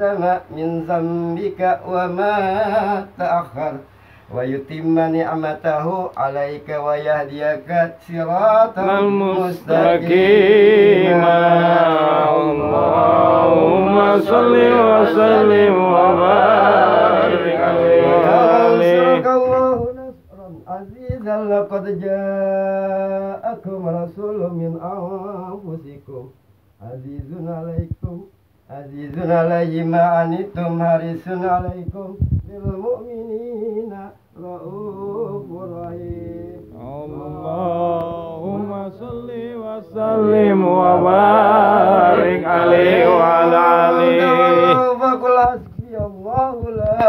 من ذنبك وما تأخر ويتم نعمته عليك ويهديك صراطا مستقيما. اللهم صل وسلم وبارك عليه. الله نصرا عزيزا لقد جاءكم رسول من أنفسكم عزيز عليه ما عنتم حريص عليكم بالمؤمنين رؤوف رحيم. اللهم صل وسلم وبارك عليه وعلى آله. فقل حسبي الله لا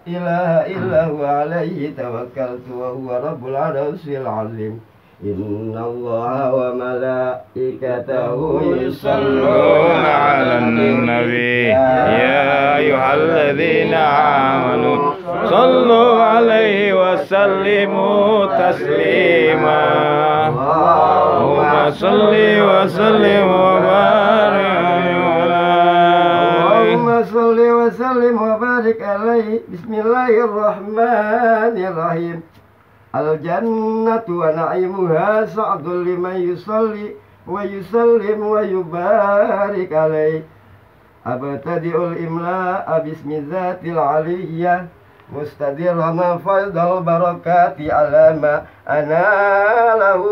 إله إلا هو عليه توكلت وهو رب العرش العظيم. إن الله وملائكته يصلون على النبي يا أيها الذين آمنوا صلوا عليه وسلموا تسليما. اللهم صل وسلم وبارك عليه. اللهم صل وسلم وبارك عليه. بسم الله الرحمن الرحيم. الجنة ونعيمها سعد لمن يصلي ويسلم ويبارك عليه. أبتدئ الإملاء باسم الذات العلية مستدرا فيض البركات على ما أناله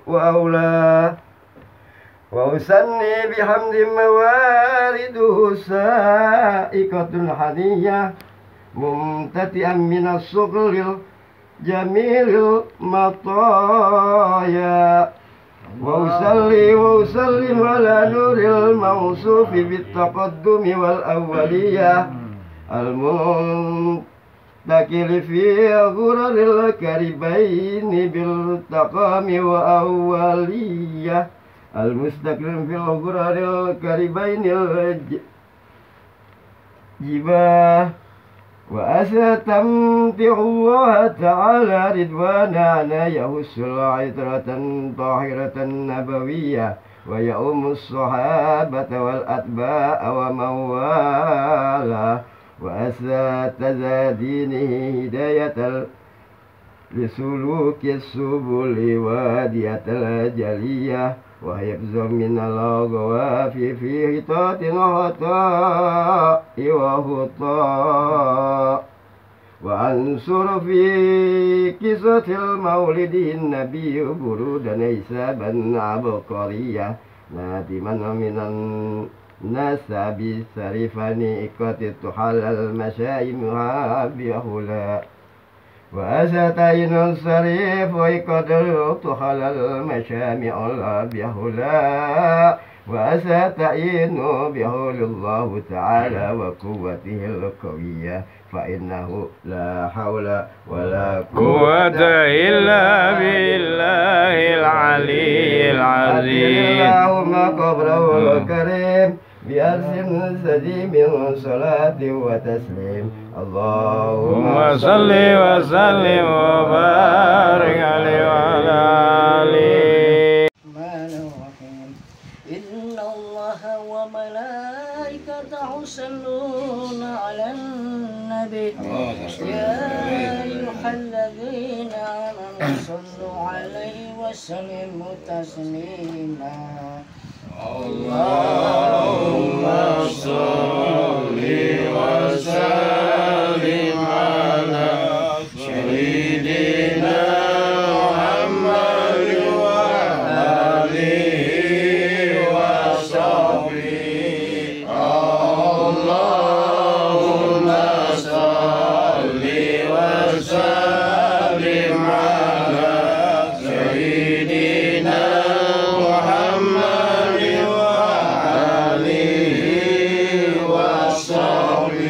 وأولاه. وأثني بحمد موارده سائقة حنية ممتتئا من الصغر جميل المطايا. وأصلي وأسلم على نور الموصوف بالتقدم والأولية المنتقل في غرر الكربين بالتقام وأولية المستقر في غرر الكربين الجباه. وأستمتع الله تعالى رضوانا عنها يهس العطرة طاهرة نبوية ويؤم الصحابة والأتباع ومن والاه وأساتذة دينه هداية لسلوك السبل وادية الجلية وحفظ من الأغواف في هتات وهطاء وهطاء. وأنصر في قصة المولد النبي برودا نيسابا عبقرية نادما من النسب سرفني إكوة تحل المشايمها بهلا. وأستعين الصريف ويقدر تحل المشامع بهلا. وأستعين بحول الله تعالى وقوته القوية فإنه لا حول ولا قوة إلا بالله العلي العظيم. اللهم قبره الكريم بأرس سديم صلاة وتسليم. اللهم صل وسلم وبارك عليه وعلى آله. إن الله وملائكته يصلون على النبي يا أيها الذين آمنوا صلوا عليه وسلموا تسليما. اللهم صل وسلم على سيدنا محمد وآله وصحبه. اللهم صل وسلم على سيدنا محمد وآله وصحبه.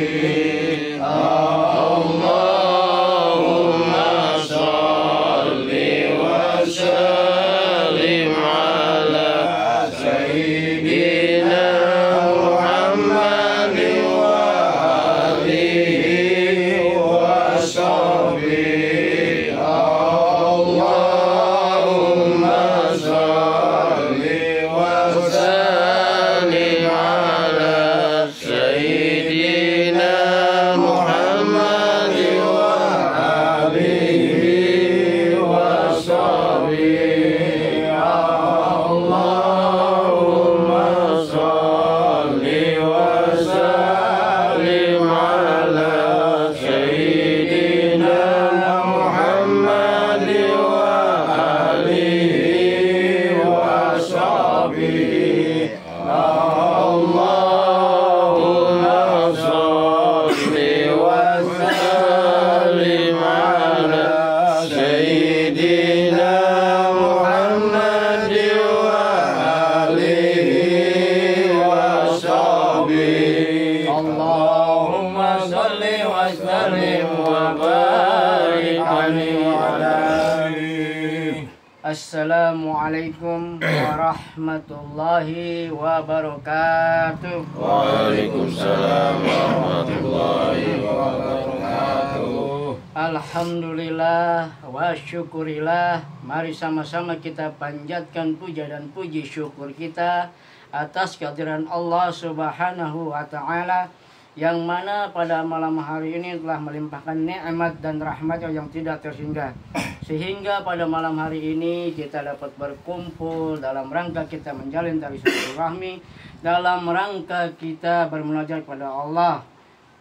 Assalamualaikum warahmatullahi wabarakatuh. Waalaikumsalam warahmatullahi wabarakatuh. Alhamdulillah wa syukurillah. Mari sama-sama kita panjatkan puja dan puji syukur kita atas kehadiran Allah Subhanahu wa Ta'ala, yang mana pada malam hari ini telah melimpahkan nikmat dan rahmat yang tidak terhingga, sehingga pada malam hari ini kita dapat berkumpul dalam rangka kita menjalin tali silaturahmi, dalam rangka kita bermunajat kepada Allah.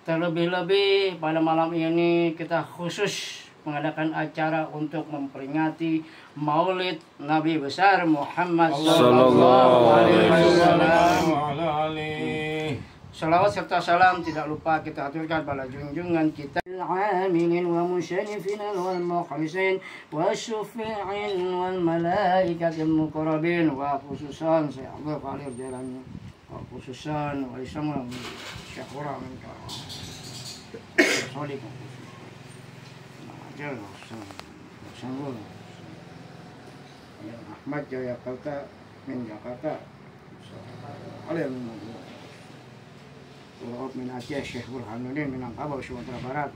Terlebih-lebih pada malam ini kita khusus mengadakan acara untuk memperingati Maulid Nabi besar Muhammad sallallahu alaihi wasallam. Salawat serta salam tidak lupa kita aturkan pada junjungan kita al-aminin wa musyarifin wal mukhlisin wa syufi'in wal malaikatil muqarrabin, wa khususan Syekh Abdul Qadir Jailani, wa khususan wa isam Syekh Hura min Assalamualaikum. Ahmad Jayakarta min Jakarta. Alim min Aceh, Syekh Burhanuddin min Angkabau Sumatera Barat,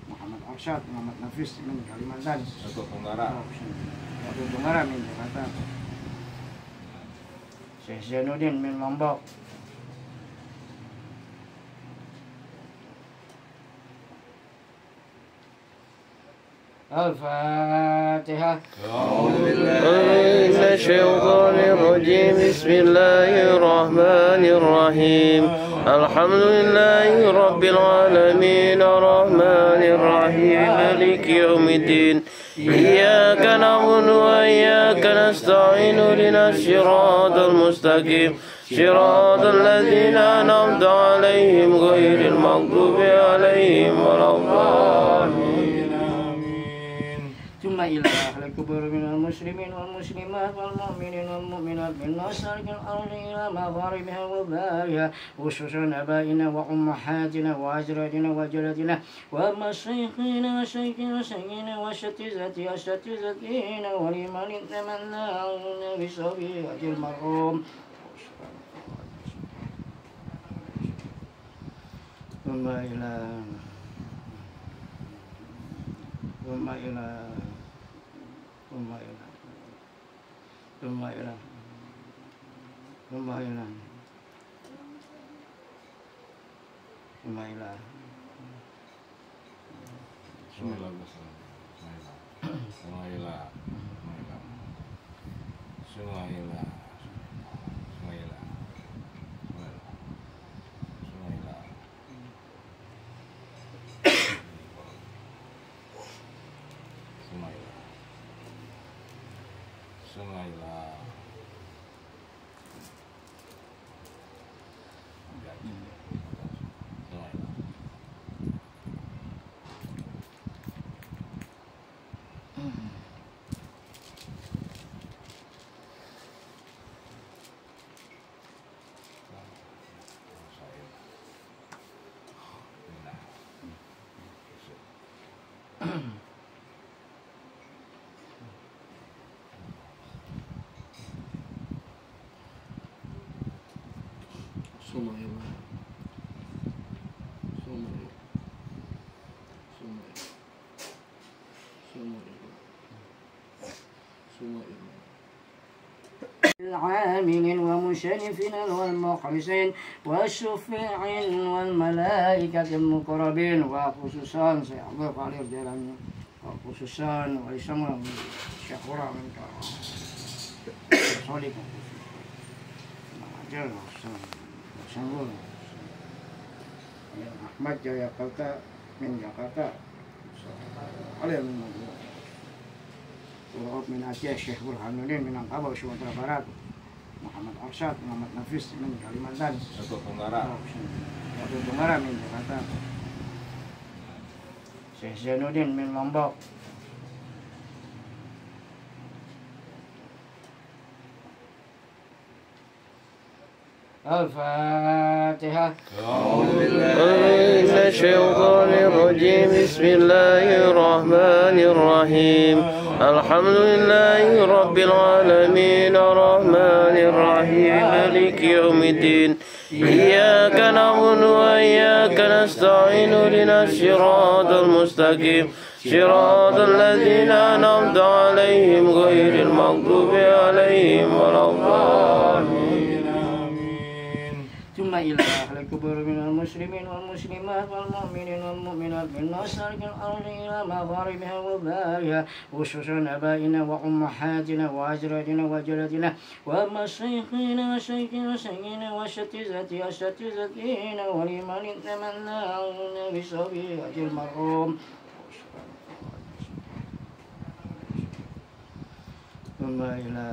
Muhammad Arsyad, Muhammad Nafis min Kalimantan, Datuk Tunggara min Jakarta, Syekh Zainuddin min Lombok. Al-Fatihah. Bismillahirrahmanirrahim. Bismillahirrahmanirrahim. Alhamdulillahi Rabbil Alamin. Ar-Rahmanirrahim. Maliki yawmiddin. Iyyaka na'budu wa iyyaka nasta'in. Ihdinas siratal mustaqim. Siratal ladzina an'amta 'alaihim ghairil maghdubi 'alaihim waladdallin. ثم إلى أهل الكبر من المسلمين والمسلمات والمؤمنين والمؤمنات من مشارق الأرض إلى مغاربها ومغاربها، خصوصا آبائنا وأمهاتنا وأجدادنا وجداتنا ومشايخنا وشيخنا وأساتذتنا ولمن تمنى بصبيحة المرحوم. ثم إلى العاملين ومشرفين والمخلصين والشفيعين والملائكة المقربين، وخصوصا Syekh Abdul Qadir Jailani, wa khususan wa isam Syekh Hura min Assalamualaikum. Ahmad Jayakarta min Jakarta, Alim min Aceh, Syekh Burhanuddin min Angkabau Sumatera Barat, Muhammad Arsyad, Muhammad Nafis min Kalimantan, Datuk Tunggara min Jakarta, Syekh Zainuddin min Lombok. Al-Fatihah. Bismillahirrahmanirrahim. الحمد لله رب العالمين الرحمن الرحيم مالك يوم الدين إياك نعبد وإياك نستعين اهدنا الصراط المستقيم صراط الذين أنعمت عليهم غير المغضوب عليهم ولا الضالين. ثم إلى أهل الكبر من المسلمين والمسلمات والمؤمنين والمؤمنات من مشارق الأرض إلى مغاربها ومغاربها خصوصا آبائنا وأمهاتنا وأزواجنا وجداتنا ومشايخنا وشيخنا وأساتذتنا ولمن تمنى بصبيحة المرحوم. ثم إلى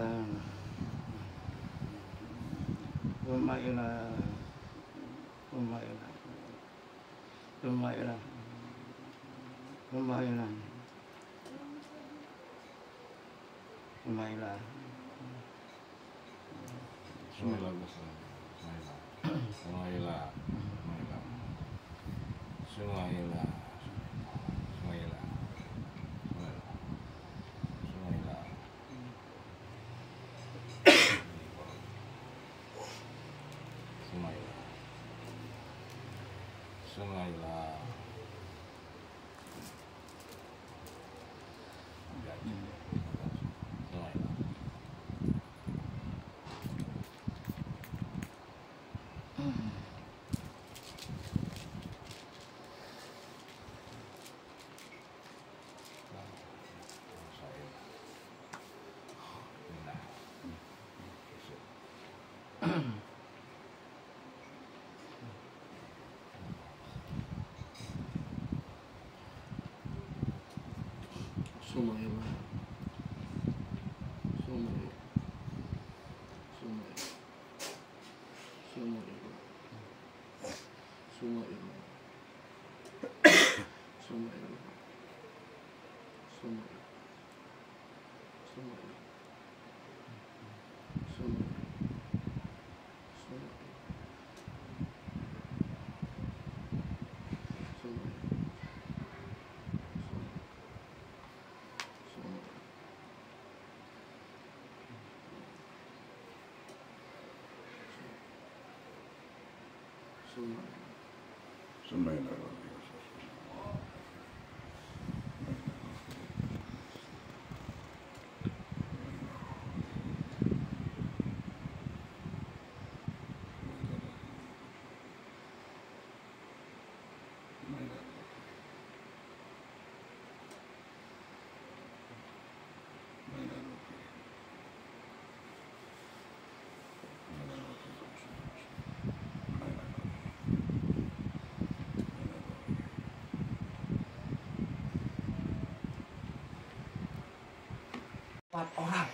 orang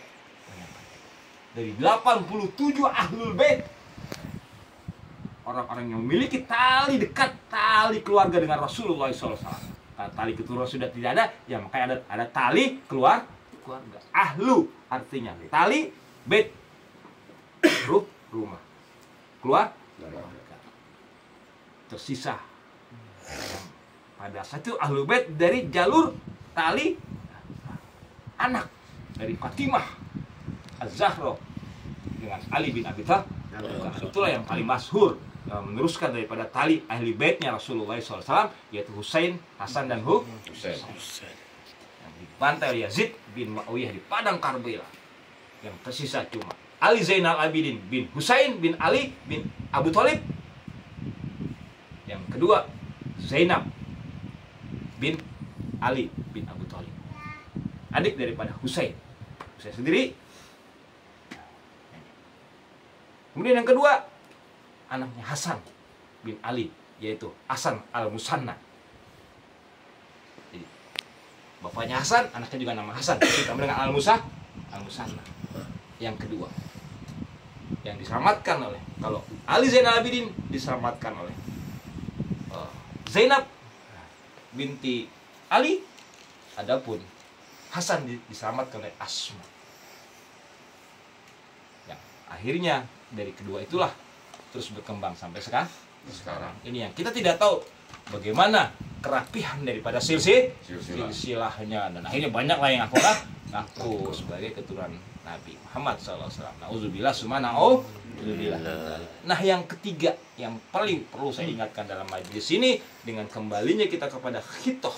dari 87 ahlul bait, orang-orang yang memiliki tali dekat, tali keluarga dengan Rasulullah SAW. Kalau tali keturunan sudah tidak ada, ya makanya ada tali keluarga. Ahlu artinya tali, bait rumah, keluar tersisa. Pada saat itu ahlul bait dari jalur tali anak dari Fatimah Az-Zahra dengan Ali bin Abi Thalib. Itulah yang paling masyhur meneruskan daripada tali ahli baitnya Rasulullah SAW, yaitu Husain, Hasan dan Husain yang dibantai oleh Yazid bin Muawiyah di padang Karbala. Yang tersisa cuma Ali Zainal Abidin bin Husain bin Ali bin Abu Thalib. Yang kedua Zainab bin Ali bin Abu Thalib, adik daripada Husain sendiri. Kemudian yang kedua anaknya Hasan bin Ali, yaitu Hasan al-Musanna. Jadi bapaknya Hasan, anaknya juga nama Hasan, ditambah dengan al-Musanna. Yang kedua yang diselamatkan oleh, kalau Ali Zainal Abidin diselamatkan oleh Zainab binti Ali, adapun Hasan diselamatkan oleh Asma. Yang akhirnya dari kedua itulah terus berkembang sampai sekarang. Ini yang kita tidak tahu bagaimana kerapihan daripada silsilahnya, dan akhirnya banyak lah yang ngaku sebagai keturunan Nabi Muhammad SAW. Nauzubillah summa nauzubillah. Nah, yang ketiga yang paling perlu saya ingatkan dalam majelis ini, dengan kembalinya kita kepada khitoh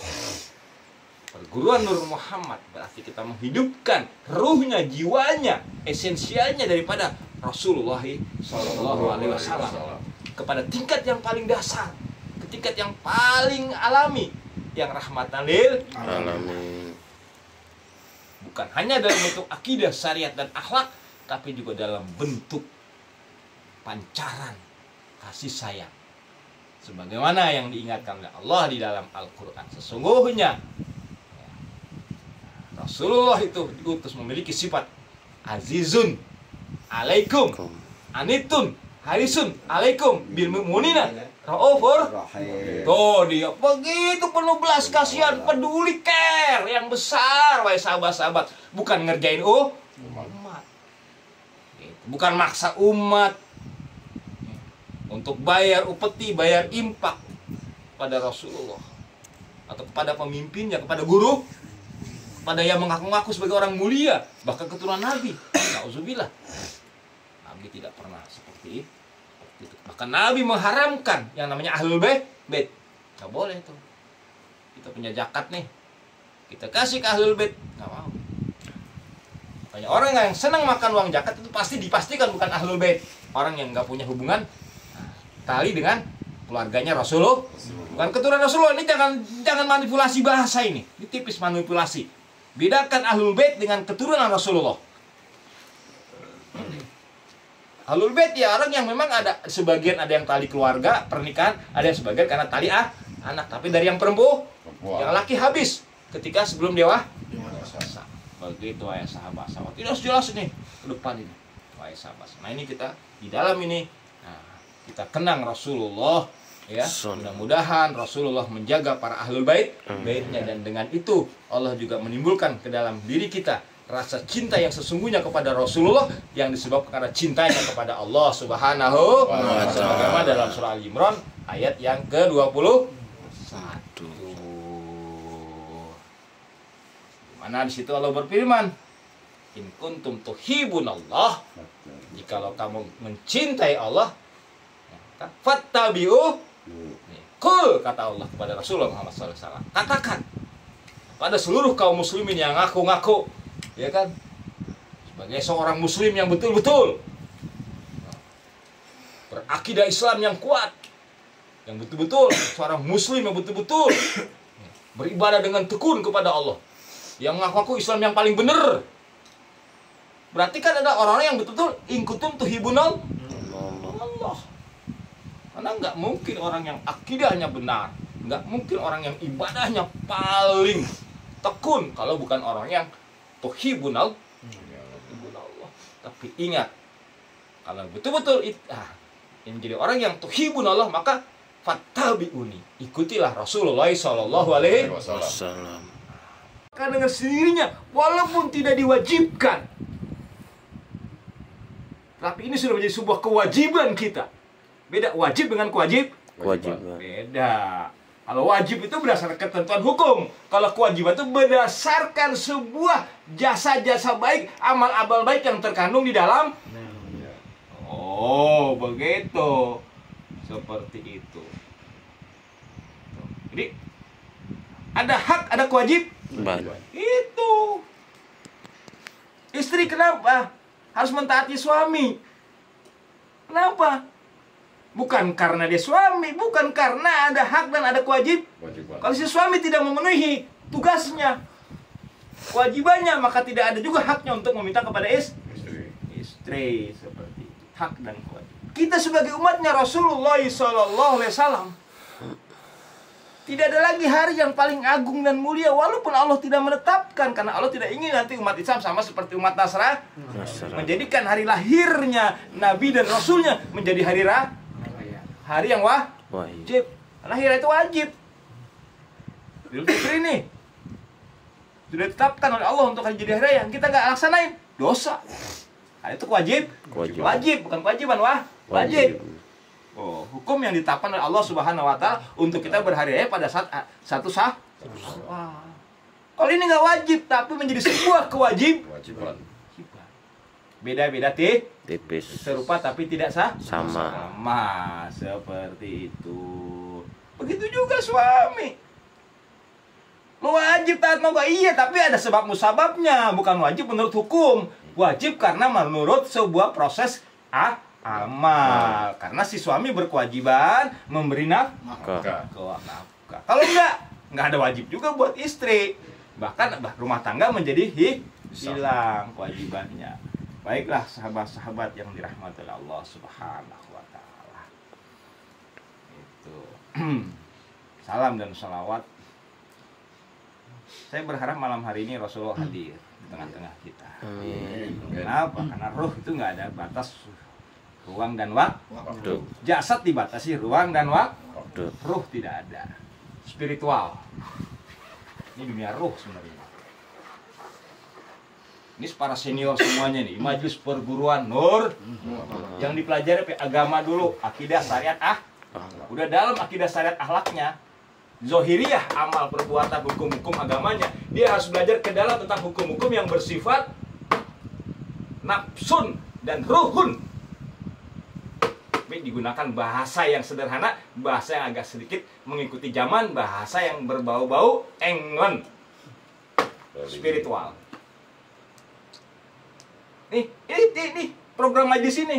perguruan Nur Muhammad, berarti kita menghidupkan ruhnya, jiwanya, esensialnya daripada Rasulullah SAW kepada tingkat yang paling dasar, tingkat yang paling alami, yang rahmatan lil alamin. Bukan hanya dalam bentuk akidah, syariat dan akhlak, tapi juga dalam bentuk pancaran kasih sayang. Sebagaimana yang diingatkan oleh Allah di dalam Al-Quran, sesungguhnya Rasulullah itu diutus memiliki sifat azizun alaikum, anitun harisun alaikum bil mu'minina raufur. Tuh dia begitu penuh belas kasihan, peduli, care yang besar, wahai sahabat-sahabat. Bukan ngerjain umat, bukan maksa umat untuk bayar upeti, bayar impak pada Rasulullah atau kepada pemimpinnya, kepada guru, pada yang mengaku-ngaku sebagai orang mulia, bahkan keturunan Nabi. Nauzubillah. Nabi tidak pernah seperti itu. Bahkan Nabi mengharamkan yang namanya ahlul bait. Nggak boleh tuh. Kita punya zakat nih, kita kasih ke ahlul bait, nggak mau. Banyak orang yang senang makan uang zakat itu pasti dipastikan bukan ahlul bait, orang yang nggak punya hubungan tali dengan keluarganya Rasulullah, bukan keturunan Rasulullah. Ini jangan manipulasi bahasa ini. Ini tipis manipulasi. Bedakan ahlul bait dengan keturunan Rasulullah. Ahlul bait ya orang yang memang ada sebagian, ada yang tali keluarga pernikahan, ada yang sebagian karena tali anak, tapi dari yang perempuan, yang laki habis ketika sebelum dewasa. Begitu wahai sahabat-sahabat. Tidak jelas nih ke depan ini, wahai sahabat. Nah, ini kita di dalam ini, nah, kita kenang Rasulullah. Ya, mudah-mudahan Rasulullah menjaga para ahlul baitnya, dan dengan itu Allah juga menimbulkan ke dalam diri kita rasa cinta yang sesungguhnya kepada Rasulullah, yang disebabkan karena cintanya kepada Allah Subhanahu wa Ta'ala dalam surah Al-Imran ayat yang ke-21. Mana di situ Allah berfirman, in kuntum tuhibbunallah, jikalau kamu mencintai Allah, fattabi'u. Qul, kata Allah kepada Rasulullah Muhammad SAW, katakan pada seluruh kaum muslimin yang ngaku-ngaku, ya kan, sebagai seorang muslim yang betul-betul berakidah Islam yang kuat, yang betul-betul seorang muslim yang betul-betul beribadah dengan tekun kepada Allah, yang mengaku Islam yang paling benar. Berarti kan ada orang-orang yang betul-betul in kuntum tuhibbunal Allah. Karena nggak mungkin orang yang akidahnya benar, nggak mungkin orang yang ibadahnya paling tekun kalau bukan orang yang tuhibbunal Allah. Tapi ingat, kalau betul-betul yang jadi orang yang tuhibbunallah, maka fattabi'uni, ikutilah Rasulullah SAW. Karena dengan sendirinya, walaupun tidak diwajibkan, tapi ini sudah menjadi sebuah kewajiban kita. Beda wajib dengan kewajiban. Beda. Kalau wajib itu berdasarkan ketentuan hukum. Kalau kewajiban itu berdasarkan sebuah jasa-jasa baik, amal-amal baik yang terkandung di dalam. Oh, begitu. Seperti itu. Jadi ada hak, ada kewajiban. Itu. Istri kenapa harus mentaati suami? Kenapa? Bukan karena dia suami, bukan karena ada hak dan ada kewajiban. Kalau si suami tidak memenuhi tugasnya, kewajibannya, maka tidak ada juga haknya untuk meminta kepada istri. Seperti itu. Hak dan kewajiban. Kita sebagai umatnya Rasulullah SAW, tidak ada lagi hari yang paling agung dan mulia, walaupun Allah tidak menetapkan, karena Allah tidak ingin nanti umat Islam sama seperti umat Nasrani, menjadikan hari lahirnya Nabi dan Rasulnya menjadi hari yang wajib. Lahir itu wajib. Idul Fitri ini sudah ditetapkan oleh Allah untuk jadi hari raya, kita nggak laksanain, dosa. Itu wajib, bukan kewajiban, wajib. Oh, hukum yang ditetapkan oleh Allah Subhanahu wa taala untuk kita berhari raya pada saat satu sah. Wah. Kalau ini nggak wajib tapi menjadi sebuah kewajiban. Beda-beda Tipis. serupa tapi tidak Sama. seperti itu. Begitu juga suami. Lu wajib taat mau gak? Iya, tapi ada sebab musababnya. Bukan wajib menurut hukum. Wajib karena menurut sebuah proses amal. Karena si suami berkewajiban memberi nafkah. Kalau nggak ada wajib juga buat istri. Bahkan rumah tangga menjadi hilang kewajibannya. Baiklah sahabat-sahabat yang dirahmati oleh Allah Subhanahu wa taala. Itu. Salam dan salawat. Saya berharap malam hari ini Rasulullah hadir di tengah-tengah kita. Kenapa? Karena ruh itu nggak ada batas ruang dan waktu. Jasad dibatasi ruang dan waktu. Ruh tidak ada. Spiritual. Ini dunia ruh sebenarnya. Ini para senior semuanya nih, majelis perguruan Nur. Yang dipelajari agama dulu, akidah syariat udah dalam akidah syariat akhlaknya. Zohiriyah, amal perbuatan hukum-hukum agamanya. Dia harus belajar ke dalam tentang hukum-hukum yang bersifat nafsun dan ruhun. Digunakan bahasa yang sederhana, bahasa yang agak sedikit mengikuti zaman, bahasa yang berbau-bau engon spiritual. Nih program aja di sini.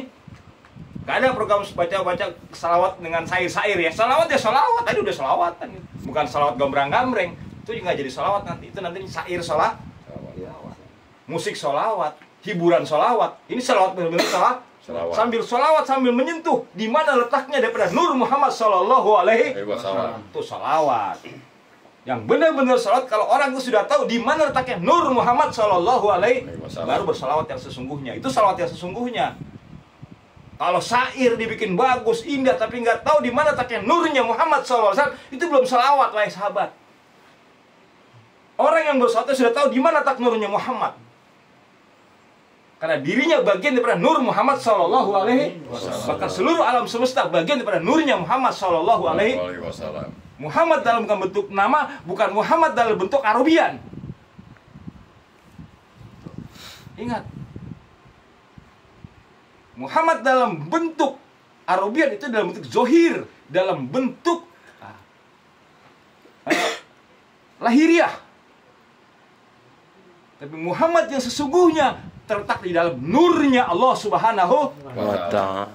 Gak ada program baca-baca salawat dengan sair-sair ya. Salawat ya salawat, tadi udah salawatan. Bukan salawat gambrang-gambreng. Itu juga jadi salawat nanti. Itu nanti sair salawat. Musik salawat, hiburan salawat. Ini salawat benar-benar salawat. Sambil salawat, sambil menyentuh di mana letaknya daripada Nur Muhammad Sallallahu Alaihi Wasallam. Itu salawat. Yang benar-benar salawat, kalau orang itu sudah tahu di mana letaknya Nur Muhammad Sallallahu Alaihi Wasallam, baru bersalawat yang sesungguhnya. Itu salawat yang sesungguhnya. Kalau syair dibikin bagus, indah, tapi nggak tahu di mana letaknya nurnya Muhammad Sallallahu Alaihi Wasallam, itu belum salawat, wahai sahabat. Orang yang bersalawat sudah tahu di mana letak nurnya Muhammad. Karena dirinya bagian daripada Nur Muhammad Sallallahu Alaihi Wasallam. Bahkan seluruh alam semesta bagian daripada nurnya Muhammad Sallallahu Alaihi Wasallam. Muhammad dalam bukan bentuk nama, bukan Muhammad dalam bentuk Arabian. Ingat, Muhammad dalam bentuk Arabian itu dalam bentuk zohir, dalam bentuk lahiriah. Tapi Muhammad yang sesungguhnya terletak di dalam nurnya Allah Subhanahu wa Ta'ala.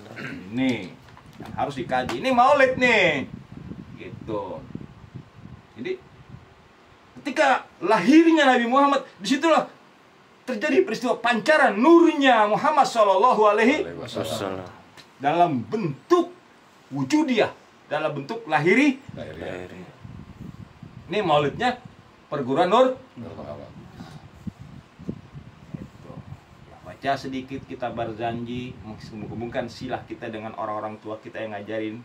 Ini yang harus dikaji. Ini maulid nih. Gitu. Jadi ketika lahirnya Nabi Muhammad, disitulah terjadi peristiwa pancaran nurnya Muhammad Sallallahu Alaihi Wasallam dalam bentuk wujudiyah, dalam bentuk lahiri. Ini maulidnya perguruan Nur. Baca sedikit, kita berjanji menghubungkan silah kita dengan orang-orang tua kita yang ngajarin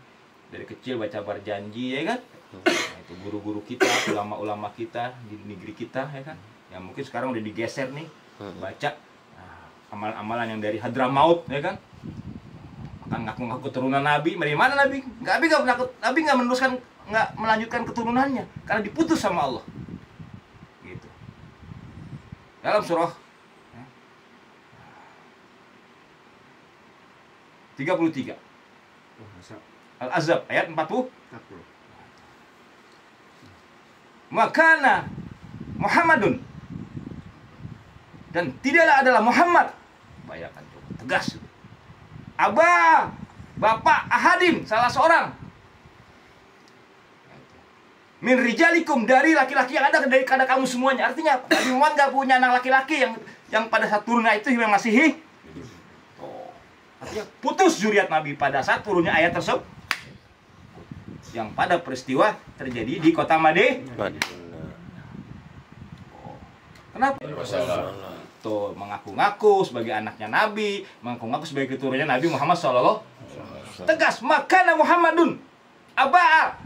dari kecil baca berjanji, ya kan? Nah, itu guru-guru kita, ulama-ulama kita di negeri kita, ya kan? Yang mungkin sekarang udah digeser nih, baca amalan-amalan yang dari Hadramaut, ya kan? Akan ngaku-ngaku keturunan Nabi. Dari mana Nabi? Nabi nggak meneruskan, nggak melanjutkan keturunannya karena diputus sama Allah. Gitu. Dalam surah 33 Al-Ahzab ayat 40. Makana Muhammadun, dan tidaklah adalah Muhammad, bayangkan tuh, tegas. Aba, bapak ahadin, salah seorang, min rijalikum, dari laki-laki yang ada dari kamu semuanya. Artinya Nabi Muhammad gak punya anak laki-laki yang pada saat turunnya itu yang masih hidup. Artinya putus zuriat Nabi pada saat turunnya ayat tersebut, yang pada peristiwa terjadi di kota Madinah. Kenapa? Tuh mengaku-ngaku sebagai anaknya Nabi, mengaku-ngaku sebagai keturunannya Nabi Muhammad SAW. Tegas, makana Muhammadun Aba.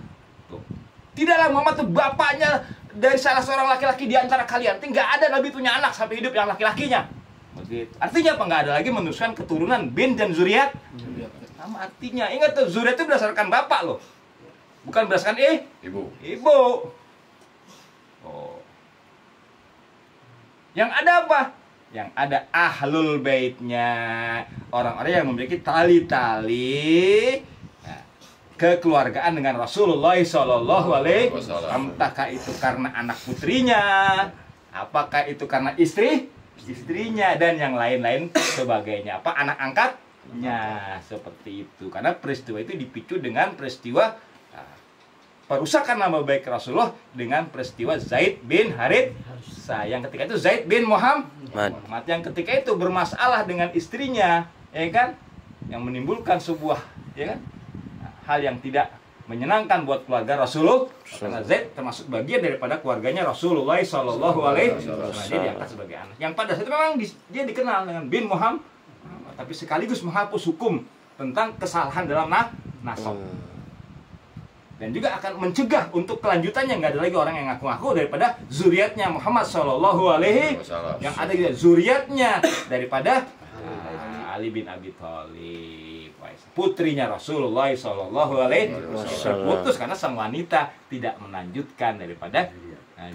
Tidaklah Muhammad itu bapaknya dari salah seorang laki-laki di antara kalian. Tidak ada Nabi punya anak sampai hidup yang laki-lakinya. Begitu. Artinya apa? Nggak ada lagi meneruskan keturunan bin dan zuriat. Sama artinya. Ingat tuh, zuriat itu berdasarkan bapak loh. Bukan berdasarkan ibu. Oh. Yang ada apa? Yang ada ahlul baitnya, orang-orang yang memiliki tali-tali kekeluargaan dengan Rasulullah Shallallahu Alaihi Wasallam. Apakah itu karena anak putrinya, apakah itu karena istrinya dan yang lain-lain sebagainya, apa anak angkatnya, seperti itu. Karena peristiwa itu dipicu dengan peristiwa perusakan nama baik Rasulullah dengan peristiwa Zaid bin Haritsah yang ketika itu Zaid bin Muhammad yang ketika itu bermasalah dengan istrinya, ya kan, yang menimbulkan sebuah, ya kan, hal yang tidak menyenangkan buat keluarga Rasulullah, karena Zaid termasuk bagian daripada keluarganya Rasulullah Shallallahu Alaihi Wasallam. Dia diangkat sebagai anak yang pada saat itu memang dia dikenal dengan bin Muhammad, tapi sekaligus menghapus hukum tentang kesalahan dalam nasab. Dan juga akan mencegah untuk kelanjutannya, nggak ada lagi orang yang ngaku-ngaku daripada zuriatnya Muhammad Shallallahu Alaihi Wasallam, yang ada juga zuriatnya daripada Ali bin Abi Thalib, putrinya Rasulullah Shallallahu Alaihi Wasallam, putus karena sang wanita tidak melanjutkan daripada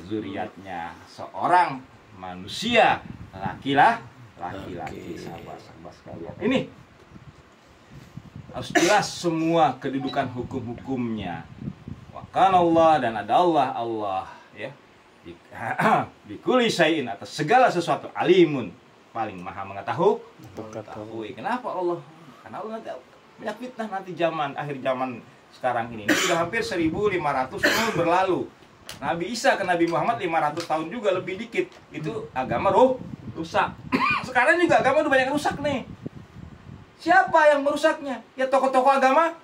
zuriatnya seorang manusia laki-laki. Sahabat-sahabat sekalian, ini harus jelas semua kedudukan hukum-hukumnya. Wakana Allah, dan ada Allah ya. Bikuli syai'in, atas segala sesuatu, alimun, paling maha mengetahui. Kenapa Allah? Karena Allah nanti banyak fitnah nanti akhir zaman sekarang ini. Ini sudah hampir 1500 tahun berlalu. Nabi Isa ke Nabi Muhammad 500 tahun juga lebih dikit. Itu agama rusak. Sekarang juga agama udah banyak rusak nih. Siapa yang merusaknya? Ya tokoh-tokoh agamanya.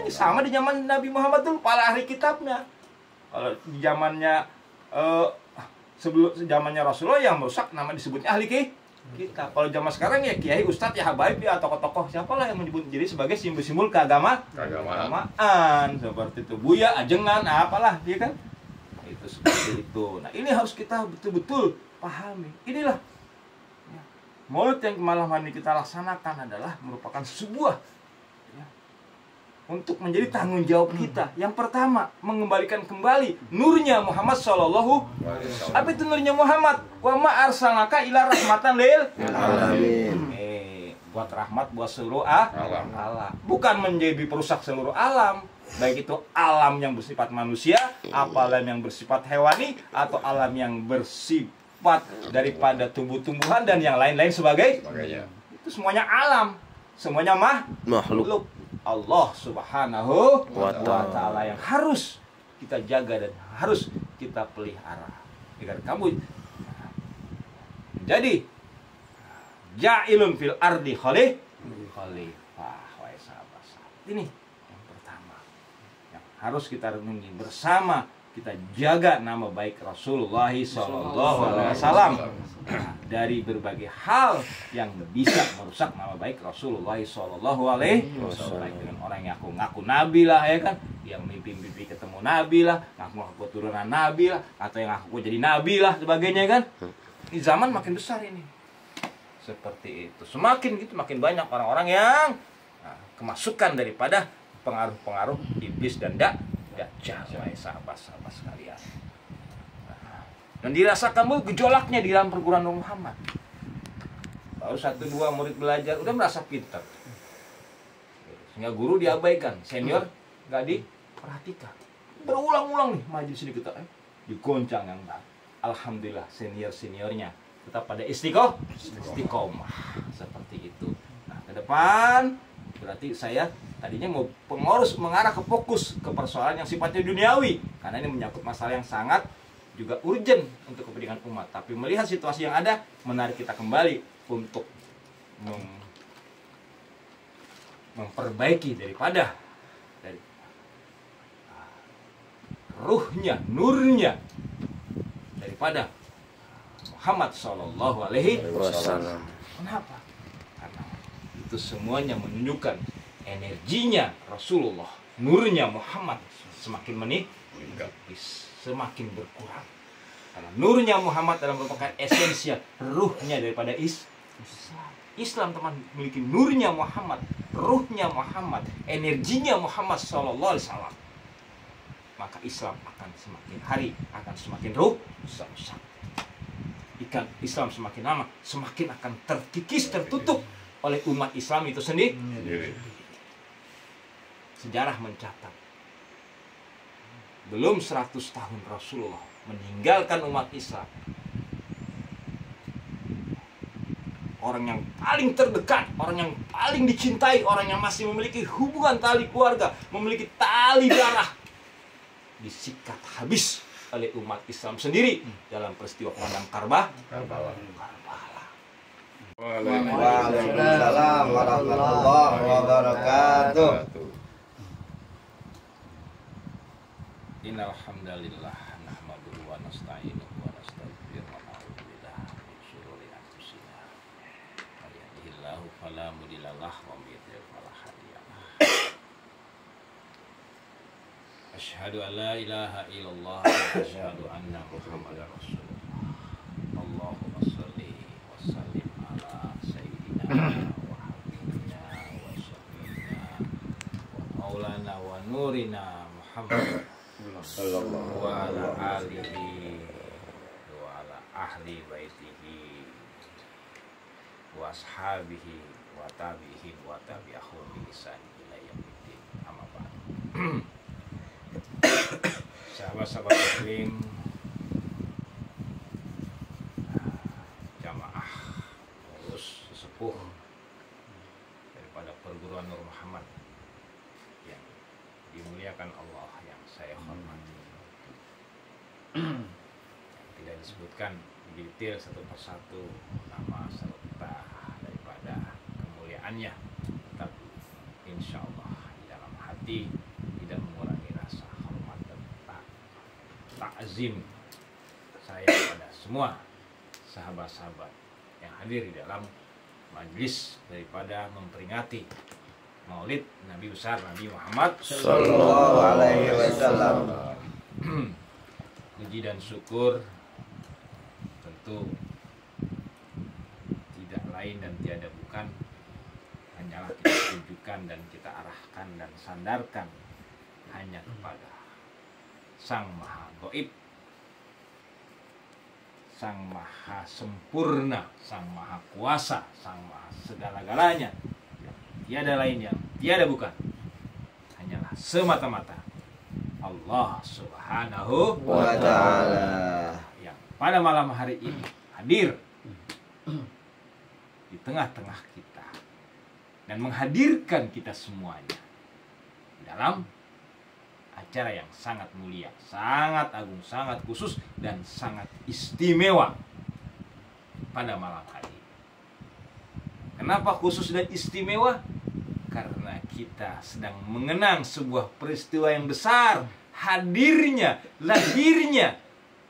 Sama di zaman Nabi Muhammad dulu, para ahli kitabnya. Kalau di zamannya sebelum zamannya Rasulullah, yang merusak nama disebutnya ahli kitab. Kalau zaman sekarang ya kiai, ustadz, ya habaib, ya tokoh-tokoh siapalah yang menyebut jadi sebagai simbol-simbol keagamaan seperti itu, buya, ajengan, apalah, ya kan? Itu seperti itu. Nah, ini harus kita betul-betul pahami. Inilah Maulid yang malam hari kita laksanakan adalah merupakan sebuah untuk menjadi tanggung jawab kita. Yang pertama, mengembalikan kembali nurnya Muhammad Sallallahu Alaihi Wasallam. Apa itu nurnya Muhammad? Wa ma arsalnaka ila rahmatan lil alamin. Buat rahmat buat seluruh alam. Bukan menjadi perusak seluruh alam. Baik itu alam yang bersifat manusia, apa alam yang bersifat hewani, atau alam yang bersifat daripada tumbuh-tumbuhan dan yang lain-lain sebagainya. Itu semuanya alam, semuanya makhluk Allah Subhanahu wa Ta'ala yang harus kita jaga dan harus kita pelihara. Agar kamu jadi ja'ilun fil ardi khalifah. Wahai sahabat-sahabat, ini yang pertama yang harus kita renungi bersama. Kita jaga nama baik Rasulullah Sallallahu Alaihi Wasallam dari berbagai hal yang bisa merusak nama baik Rasulullah Sallallahu Alaihi Wasallam. Baik dengan orang yang ngaku Nabi lah, ya kan, yang mimpi-mimpi ketemu Nabi lah, ngaku turunan Nabi lah, atau yang ngaku jadi Nabi lah, sebagainya, kan. Di zaman makin besar ini, seperti itu. Semakin gitu makin banyak orang-orang yang kemasukan daripada pengaruh-pengaruh iblis dan Dajjal, sahabat-sahabat sekalian. Dan dirasakan gejolaknya di dalam perguruan Muhammad. Baru 1-2 murid belajar udah merasa pintar, sehingga guru diabaikan, senior nggak diperhatikan. Berulang-ulang nih majelis ini kita digoncang yang baik. Alhamdulillah seniornya tetap pada istiqomah seperti itu. Nah, ke depan berarti saya tadinya mau pengurus mengarah ke fokus ke persoalan yang sifatnya duniawi, karena ini menyangkut masalah yang sangat juga urgent untuk kepentingan umat. Tapi melihat situasi yang ada, menarik kita kembali untuk memperbaiki daripada ruhnya, nurnya daripada Muhammad Sallallahu Alaihi Wasallam. Kenapa? Karena itu semuanya menunjukkan energinya Rasulullah, nurnya Muhammad semakin menipis, semakin berkurang. Karena nurnya Muhammad adalah merupakan esensial, ruhnya daripada Islam. Islam teman memiliki nurnya Muhammad, ruhnya Muhammad, energinya Muhammad sallallahu alaihi wasallam, maka Islam akan semakin hari akan semakin rusak. Islam semakin lama semakin akan terkikis, tertutup oleh umat Islam itu sendiri. Sejarah mencatat belum 100 tahun Rasulullah meninggalkan umat Islam, orang yang paling terdekat, orang yang paling dicintai, orang yang masih memiliki hubungan tali keluarga, memiliki tali darah, disikat habis oleh umat Islam sendiri dalam peristiwa Padang Karbala. Waalaikumsalam warahmatullahi wabarakatuh. Innal hamdalillah nahmaduhu wa nasta'inuhu wa nastaghfiruh wa na'udzu billahi min shururi anfusina. May yahdihillahu fala mudilla lahu wa may yudlil fala hadiya lahu. Asyhadu an la ilaha illallah wa asyhadu anna Muhammadar Rasulullah. Allahumma shalli wa sallim ala sayyidina wa habibina wa syafiina wa maulana wa nurina Muhammad wa ala alihi wa ala ahli baitihi wa ashabihi wa tabi'ihim wa tabi'ahum bi ihsan ila yaumiddin. Amma ba'd. Sahabat-sahabat muslim, jamaah pengurus sesepuh daripada perguruan Nur Muhammad yang dimuliakan Allah, yang saya hormati, tidak disebutkan detail satu persatu nama serta daripada kemuliaannya, tapi insya Allah di dalam hati tidak mengurangi rasa hormat dan takzim saya kepada semua sahabat-sahabat yang hadir di dalam majelis daripada memperingati Maulid Nabi besar Nabi Muhammad Sallallahu alaihi wasallam. Puji dan syukur tentu tidak lain dan tiada bukan hanyalah kita tunjukkan dan kita arahkan dan sandarkan hanya kepada Sang Maha Gaib, Sang Maha Sempurna, Sang Maha Kuasa, Sang Maha segala-galanya. Tiada lain yang tiada bukan, hanyalah semata-mata Allah Subhanahu Wa ta'ala. yang pada malam hari ini hadir di tengah-tengah kita dan menghadirkan kita semuanya dalam acara yang sangat mulia, sangat agung, sangat khusus dan sangat istimewa pada malam hari ini. Kenapa khusus dan istimewa? Karena kita sedang mengenang sebuah peristiwa yang besar, hadirnya, lahirnya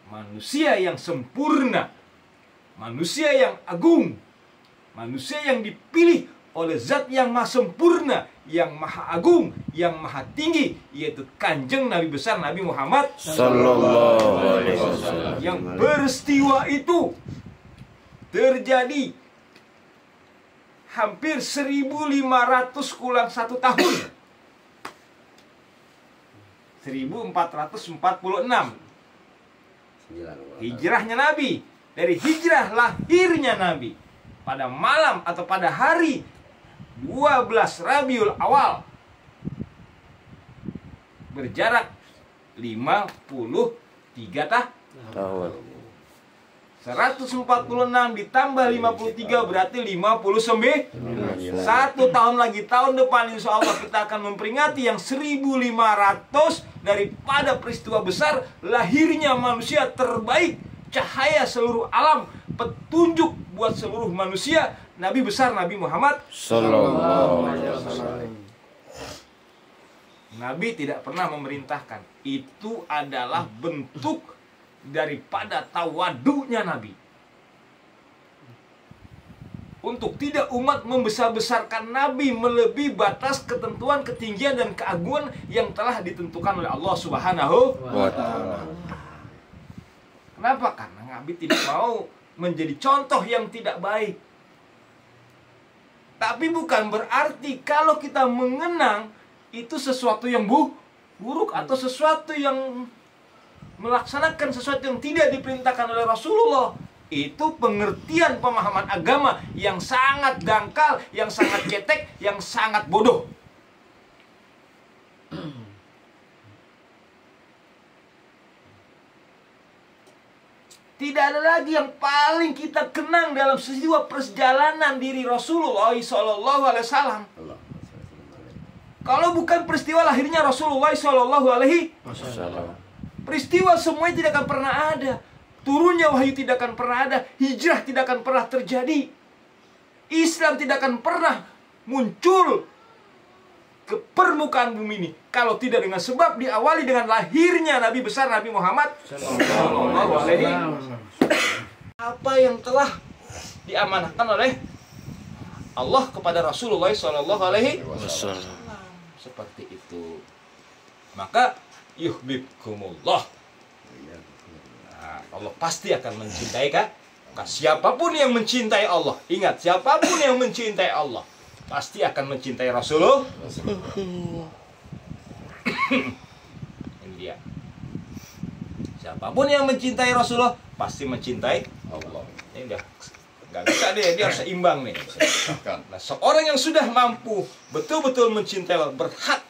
manusia yang sempurna, manusia yang agung, manusia yang dipilih oleh zat yang maha sempurna, yang maha agung, yang maha tinggi, yaitu Kanjeng Nabi besar Nabi Muhammad Sallallahu alaihi wasallam. Yang peristiwa itu terjadi hampir 1500 kurang 1 tahun, 1446 hijrahnya Nabi. Dari hijrah lahirnya Nabi pada malam atau pada hari 12 Rabiul Awal, berjarak 53 Tahun. 146 ditambah 53 berarti 59. 1 tahun lagi, tahun depan insya Allah kita akan memperingati yang 1500 daripada peristiwa besar lahirnya manusia terbaik, cahaya seluruh alam, petunjuk buat seluruh manusia, Nabi besar Nabi Muhammad Sallallahu alaihi wasallam. Nabi tidak pernah memerintahkan. Itu adalah bentuk daripada tawadunya Nabi untuk tidak umat membesar-besarkan Nabi melebihi batas ketentuan, ketinggian dan keagungan yang telah ditentukan oleh Allah Subhanahu Wa ta'ala. Kenapa? Karena Nabi tidak mau menjadi contoh yang tidak baik. Tapi bukan berarti kalau kita mengenang itu sesuatu yang buruk atau sesuatu yang melaksanakan sesuatu yang tidak diperintahkan oleh Rasulullah. Itu pengertian pemahaman agama yang sangat dangkal, yang sangat cetek, yang sangat bodoh. Tidak ada lagi yang paling kita kenang dalam sebuah perjalanan diri Rasulullah SAW. Kalau bukan peristiwa lahirnya Rasulullah SAW, peristiwa semuanya tidak akan pernah ada. Turunnya wahyu tidak akan pernah ada. Hijrah tidak akan pernah terjadi. Islam tidak akan pernah muncul ke permukaan bumi ini kalau tidak dengan sebab diawali dengan lahirnya Nabi besar Nabi Muhammad SAW. Apa yang telah diamanahkan oleh Allah kepada Rasulullah SAW. Seperti itu. Maka yuhibbukumullah. Nah, Allah pasti akan mencintai kan? Siapapun yang mencintai Allah, ingat, siapapun yang mencintai Allah pasti akan mencintai Rasulullah. Ini dia. Siapapun yang mencintai Rasulullah pasti mencintai Allah. Ini udah nggak bisa deh, dia harus seimbang nih. Nah, seorang yang sudah mampu betul-betul mencintai Allah berhak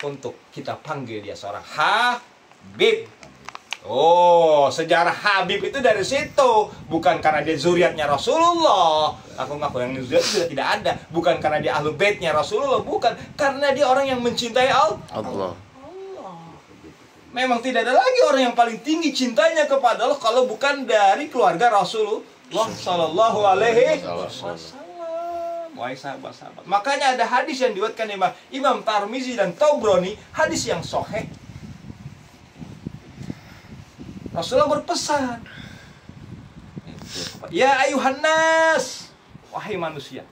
untuk kita panggil dia seorang Habib. Oh, sejarah Habib itu dari situ. Bukan karena dia zuriatnya Rasulullah. Aku ngaku yang zuriat sudah tidak ada. Bukan karena dia ahlu baitnya Rasulullah. Bukan. Karena dia orang yang mencintai Allah. Memang tidak ada lagi orang yang paling tinggi cintanya kepada Allah kalau bukan dari keluarga Rasulullah Sallallahu Alaihi Wasallam. Wahai sahabat-sahabat. Makanya ada hadis yang diriwayatkan Imam Tirmizi dan Tabrani, hadis yang sahih. Rasulullah berpesan, ya ayuhan nas, wahai manusia,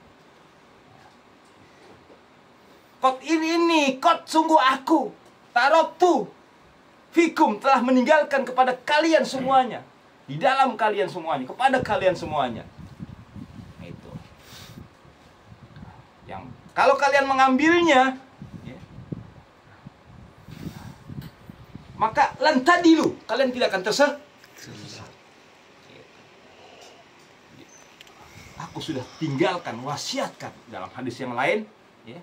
kot ini, kot sungguh aku, taroktu, fikum telah meninggalkan kepada kalian semuanya, di dalam kalian semuanya, kepada kalian semuanya. Itu. Yang kalau kalian mengambilnya, maka lantadilu, kalian tidak akan tersesat. Aku sudah tinggalkan, wasiatkan dalam hadis yang lain, ya,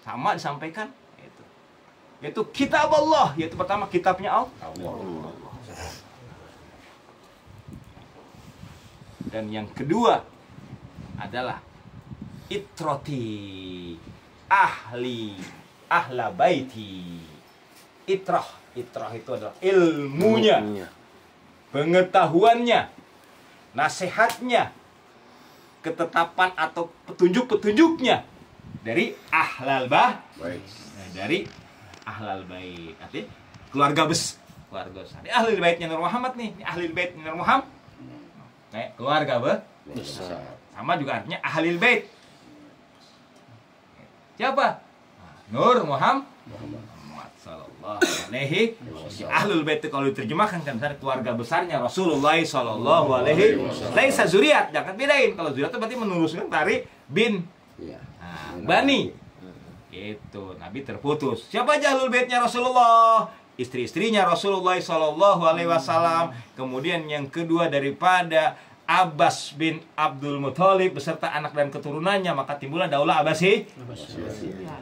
sama disampaikan, yaitu kitab Allah, yaitu pertama kitabnya Allah. Dan yang kedua adalah itroti ahla baiti. Itrah itu adalah ilmunya, pengetahuannya, nasihatnya, ketetapan atau petunjuk-petunjuknya dari ahlal bait. Dari ahlal bait, artinya keluarga besar. Ini ahlul baitnya Nur Muhammad nih, ini ahlul bait Nur Muhammad. Keluarga besar. Sama juga artinya ahlul bait. Siapa? Nur Muhammad. Sallallahu alaihi wasallam. Ahlul bait itu kalau diterjemahkan kan misalnya keluarga besarnya Rasulullah sallallahu alaihi wasallam. Laisa zuriat, jangan bedain. Kalau zuriat itu berarti meneruskan dari bin bani. Itu Nabi terputus. Siapa aja ahlul baitnya Rasulullah? Istri-istrinya Rasulullah sallallahu alaihi wasallam. Kemudian yang kedua daripada Abbas bin Abdul Muthalib beserta anak dan keturunannya, maka timbullah daulah Abbasi.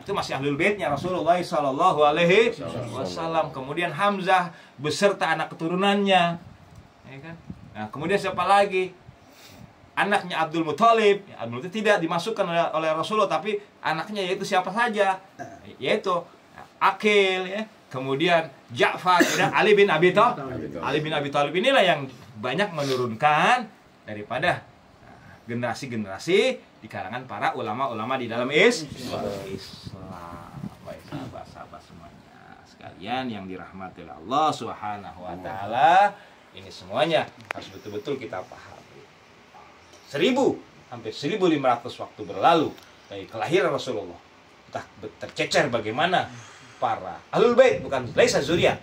Itu masih ahlul baitnya Rasulullah sallallahu alaihi wasallam. Kemudian Hamzah beserta anak keturunannya, ya kan? Nah, kemudian siapa lagi? Anaknya Abdul Muthalib. Abdul Muthalib tidak dimasukkan oleh Rasulullah, tapi anaknya yaitu siapa saja? Yaitu Aqil, ya. Kemudian Ja'far, dan Ali bin Abi Thalib. Ali bin Abi Thalib inilah yang banyak menurunkan daripada generasi-generasi di kalangan para ulama-ulama di dalam Islam. Baik sahabat-sahabat semuanya sekalian yang dirahmati oleh Allah Subhanahu wa taala, ini semuanya harus betul-betul kita pahami. 1000 sampai 1500 waktu berlalu dari kelahiran Rasulullah. Entah tercecer bagaimana para ahlul bait, bukan laisa zuriyah.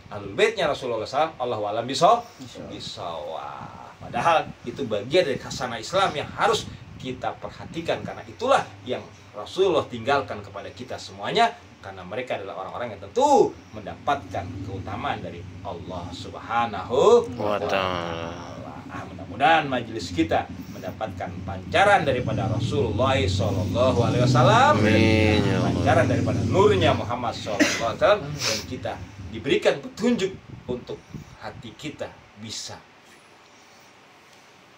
Ahlul baitnya Rasulullah SAW, Allahu a'lam bisawab. Padahal itu bagian dari khasanah Islam yang harus kita perhatikan, karena itulah yang Rasulullah tinggalkan kepada kita semuanya, karena mereka adalah orang-orang yang tentu mendapatkan keutamaan dari Allah Subhanahu wa Ta'ala. Mudah-mudahan majelis kita mendapatkan pancaran daripada Rasulullah SAW, pancaran daripada nurnya Muhammad SAW, dan kita diberikan petunjuk untuk hati kita bisa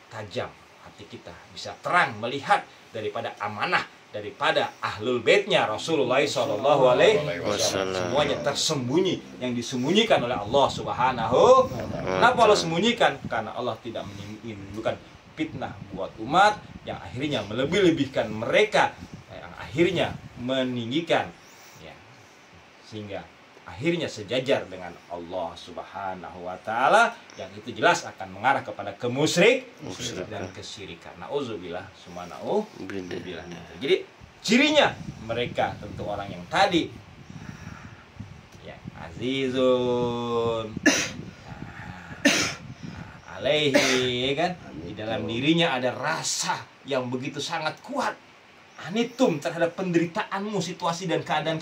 tajam, hati kita bisa terang melihat daripada amanah daripada ahlul baitnya Rasulullah SAW. Semuanya tersembunyi, yang disembunyikan oleh Allah Subhanahu. Kenapa Allah sembunyikan? Karena Allah tidak menimbulkan fitnah buat umat yang akhirnya melebih-lebihkan mereka, yang akhirnya meninggikan, ya, sehingga akhirnya sejajar dengan Allah Subhanahu wa Ta'ala, yang itu jelas akan mengarah kepada kemusyrikan dan kesyirikan. Nauzubillah summa nauzubillah. Jadi cirinya mereka tentu orang yang tadi, ya, azizun alaihi, kan, di dalam dirinya ada rasa yang begitu sangat kuat, anitum terhadap penderitaanmu, situasi dan keadaan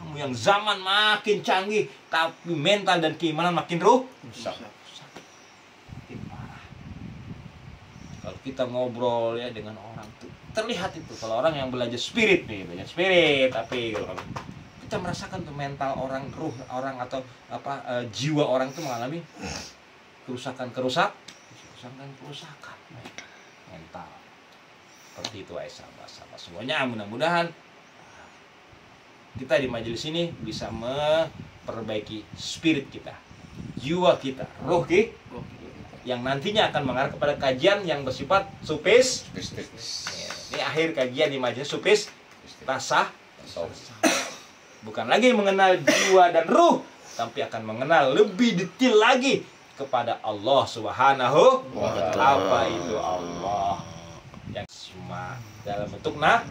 kamu yang zaman makin canggih, tapi mental dan keimanan makin rusak. Kalau kita ngobrol ya dengan orang tuh terlihat itu, kalau orang yang belajar spirit nih, tapi kita merasakan tuh mental orang, ruh orang, atau jiwa orang tuh mengalami kerusakan mental. Seperti itu sahabat. Semuanya mudah-mudahan kita di majelis ini bisa memperbaiki spirit kita, jiwa kita, roh kita, yang nantinya akan mengarah kepada kajian yang bersifat supis. Ini akhir kajian di majelis supis tasawuf. Bukan lagi mengenal jiwa dan ruh, tapi akan mengenal lebih detail lagi kepada Allah Subhanahu wa Ta'ala. Apa itu Allah? Yang semua dalam bentuk nama.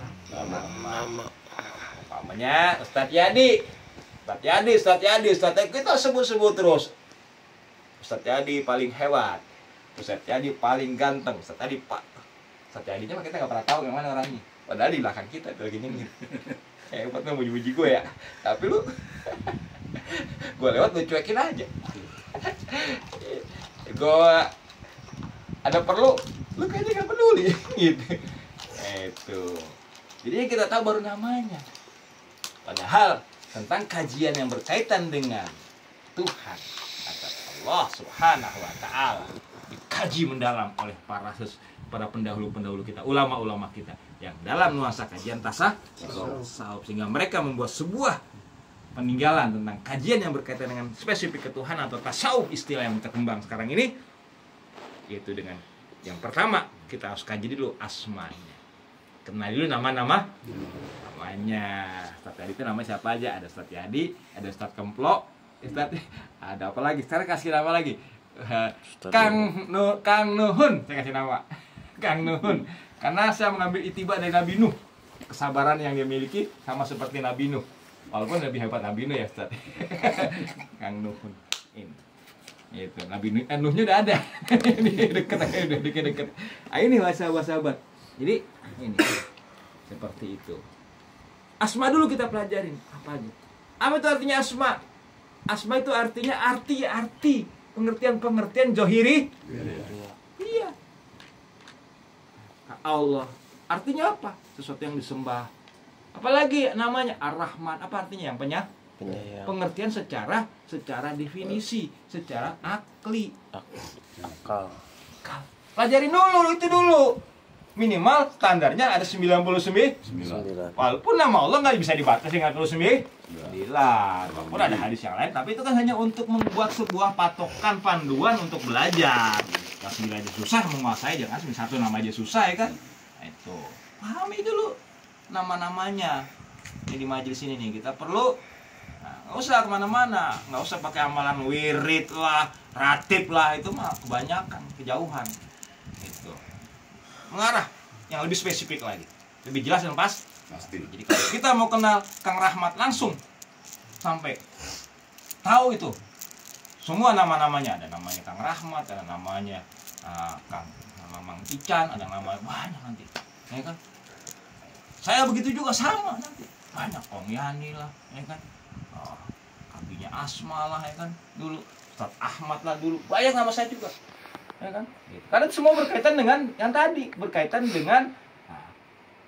Umpamanya Ustadz Yadi, kita sebut-sebut terus. Ustadz Yadi paling hebat, Ustadz Yadi paling ganteng, Ustadz Yadinya mah kita nggak pernah tahu yang mana orangnya. Padahal di belakang kita tuh gini nih. Hebat nggak muji-muji gue ya, tapi lu gue lewat lu cuekin aja. Gue ada perlu, lu kayaknya nggak peduli gitu. Itu. Jadi kita tahu baru namanya. Padahal tentang kajian yang berkaitan dengan Tuhan atau Allah Subhanahu wa Ta'ala dikaji mendalam oleh para pendahulu kita, ulama-ulama kita, yang dalam nuansa kajian tasawuf, sehingga mereka membuat sebuah peninggalan tentang kajian yang berkaitan dengan spesifik ketuhanan atau tasawuf, istilah yang berkembang sekarang ini, yaitu dengan yang pertama kita harus kaji dulu asmanya, kenal dulu namanya. Ustadz Yadi itu namanya siapa aja? Ada Ustadz Yadi, ada Ustadz Kemplo, ada apa lagi? Sekarang kasih nama lagi, Kang Nuhun, saya kasih nama Kang Nuhun, karena saya mengambil itiba dari Nabi Nuh, kesabaran yang dia miliki sama seperti Nabi Nuh, walaupun lebih hebat Nabi Nuh ya Ustadz. Kang Nuhun ini, itu Nabi Nuh, Nuhnya udah ada, udah deket. Ini sahabat. Jadi ini seperti itu. Asma dulu kita pelajarin apa aja. Apa itu artinya asma? Asma itu artinya arti, pengertian johiri. Iya. Allah. Artinya apa? Sesuatu yang disembah. Apalagi namanya Ar-Rahman. Apa artinya? Yang penyayang. Pengertian secara definisi, secara akli. Akal. Pelajarin dulu itu dulu. Minimal standarnya ada 99. Walaupun nama Allah nggak bisa dibatasi dengan 99. Walaupun ada hadis yang lain, tapi itu kan hanya untuk membuat sebuah patokan panduan untuk belajar. Yang 9 aja susah menguasai, jangan 1 nama aja susah ya kan. Itu pahami dulu nama-namanya. Ini di majelis ini nih kita perlu, nggak usah kemana-mana, nggak usah pakai amalan wirid lah, ratib lah, itu mah kebanyakan, kejauhan. Itu mengarah yang lebih spesifik lagi, lebih jelas dan pasti. Jadi kalau kita mau kenal Kang Rahmat langsung sampai tahu itu semua nama-namanya, ada namanya Kang Rahmat, ada namanya Kang Mang Ican, ada nama banyak nanti. ya kan? Saya begitu juga sama nanti. Banyak Om Yani lah, ya kan? Kabinya Asma lah, ya kan? Dulu Ustaz Ahmad lah dulu. Banyak nama saya juga. Ya kan? Karena semua berkaitan dengan yang tadi, berkaitan dengan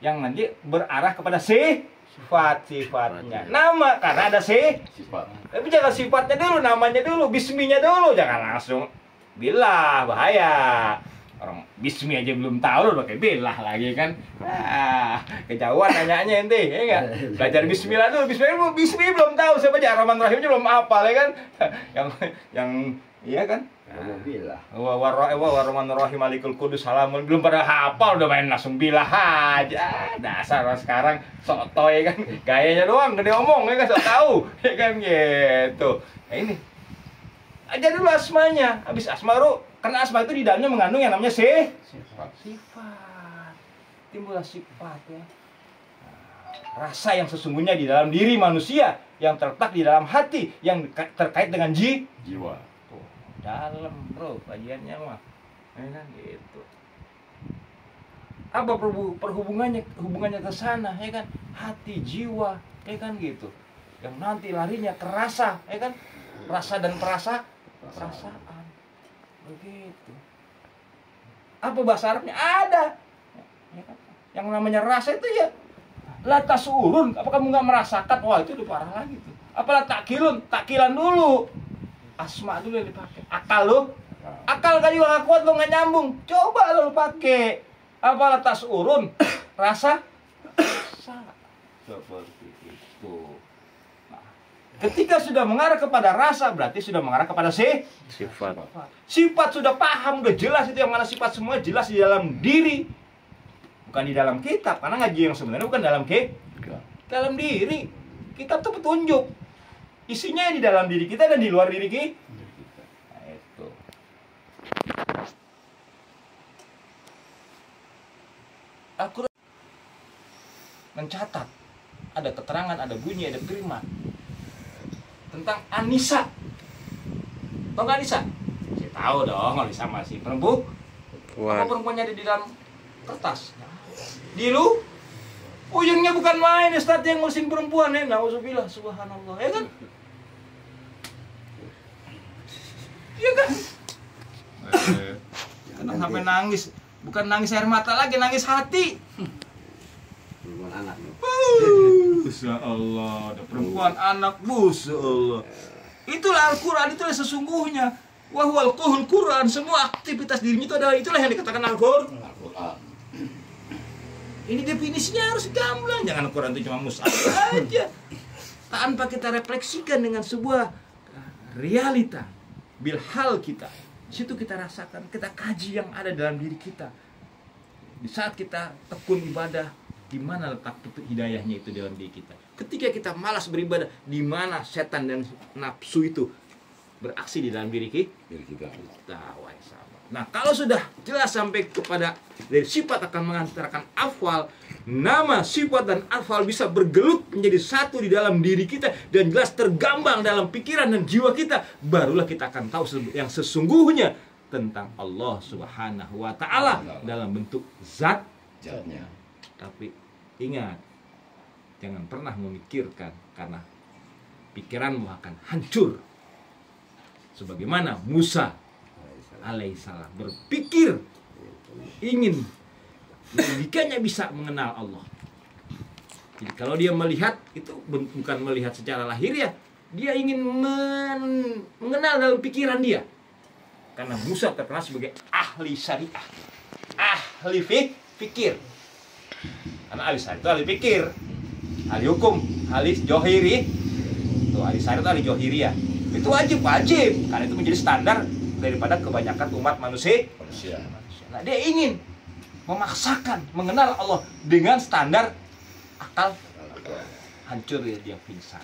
yang nanti berarah kepada sifat-sifatnya. Nama karena ada sifat. Tapi jangan sifatnya dulu, namanya dulu, bisminya dulu, jangan langsung billah, bahaya. Orang bismi aja belum tahu udah pakai billah lagi kan. Kejauhan nanyanya ente, ya enggak? Belajar bismillah dulu, bismi belum tahu siapa aja, Rahman Rahimnya belum hafal ya kan. yang iya kan? Billah. Rahman Rahim Malikul Kudus Salamun belum pada hafal udah main langsung billah aja. Dasar sekarang sotoy kan. Gayanya doang gede omong ya kan, sok tahu ya kan gitu. Nah ini. Aja dulu asmanya, habis asma baru karena asma itu di dalamnya mengandung yang namanya sifat. Timbullah sifat ya. Rasa yang sesungguhnya di dalam diri manusia yang terletak di dalam hati yang terkait dengan jiwa. Tuh, dalam bro bagiannya mah. Ya kan gitu. Apa hubungannya ke sana ya kan? Hati, jiwa, ya kan gitu. Yang nanti larinya ke rasa, ya kan? Rasa dan perasaan. Begitu. Apa bahasa Arabnya? Ada. Ya kan? Yang namanya rasa itu ya la tasurun. Apa kamu nggak merasakan? Wah itu udah parah lagi tuh. Apalah takilan dulu. Asma dulu yang dipakai. Akal lo. Akal kan juga nggak kuat lo nggak nyambung. Coba lo pakai. Apalah tasurun. Rasa. Seperti itu. Ketika sudah mengarah kepada rasa, berarti sudah mengarah kepada Sifat. Sifat sudah paham, udah jelas itu yang mana sifat semua jelas di dalam diri. Bukan di dalam kitab, karena ngaji yang sebenarnya bukan dalam dalam diri. Kitab itu petunjuk. Isinya di dalam diri kita dan di luar diri kita. Nah, itu. Al-Quran mencatat, ada keterangan, ada bunyi, ada firman tentang Anisa. Tahu nggak Anisa? Saya tahu dong, Anisa masih perempuan. Apa perempuannya ada di dalam kertas? Dilu, ujungnya bukan main, Ustaz yang ngurusin perempuan ya. Nauzubillah, subhanallah, ya kan? Iya kan? Kadang sampai nangis, bukan nangis air mata lagi, nangis hati. Perempuan anak. Masya Allah, ada perempuan anak, Masya Allah. Itulah Al-Quran, itulah sesungguhnya. Wahwal kuhul Quran, semua aktivitas dirinya itu adalah itulah yang dikatakan Al-Quran. Ini definisinya harus gamblang, jangan Al-Quran itu cuma mushaf aja. Tanpa kita refleksikan dengan sebuah realita, bilhal kita. Di situ kita rasakan, kita kaji yang ada dalam diri kita. Di saat kita tekun ibadah, di mana letak hidayahnya itu dalam diri kita. Ketika kita malas beribadah, di mana setan dan nafsu itu beraksi di dalam diri kita. Nah, kalau sudah jelas sampai kepada dari sifat akan mengantarkan afal, nama, sifat dan afal bisa bergelut menjadi satu di dalam diri kita dan jelas tergambang dalam pikiran dan jiwa kita, barulah kita akan tahu yang sesungguhnya tentang Allah Subhanahu wa taala dalam bentuk zatnya. Tapi ingat, jangan pernah memikirkan karena pikiranmu akan hancur. Sebagaimana Musa alaihissalam berpikir ingin jikanya bisa mengenal Allah. Jadi kalau dia melihat itu bukan melihat secara lahiriah, dia ingin mengenal dalam pikiran dia. Karena Musa terkenal sebagai ahli syariah, ahli fikir. Karena ahli syariah itu ahli pikir, ahli hukum, ahli johiri. Tuh ahli syariah itu ahli johiriyah. Itu wajib karena itu menjadi standar daripada kebanyakan umat manusia. Nah, dia ingin memaksakan mengenal Allah dengan standar akal. Hancur ya, dia pingsan.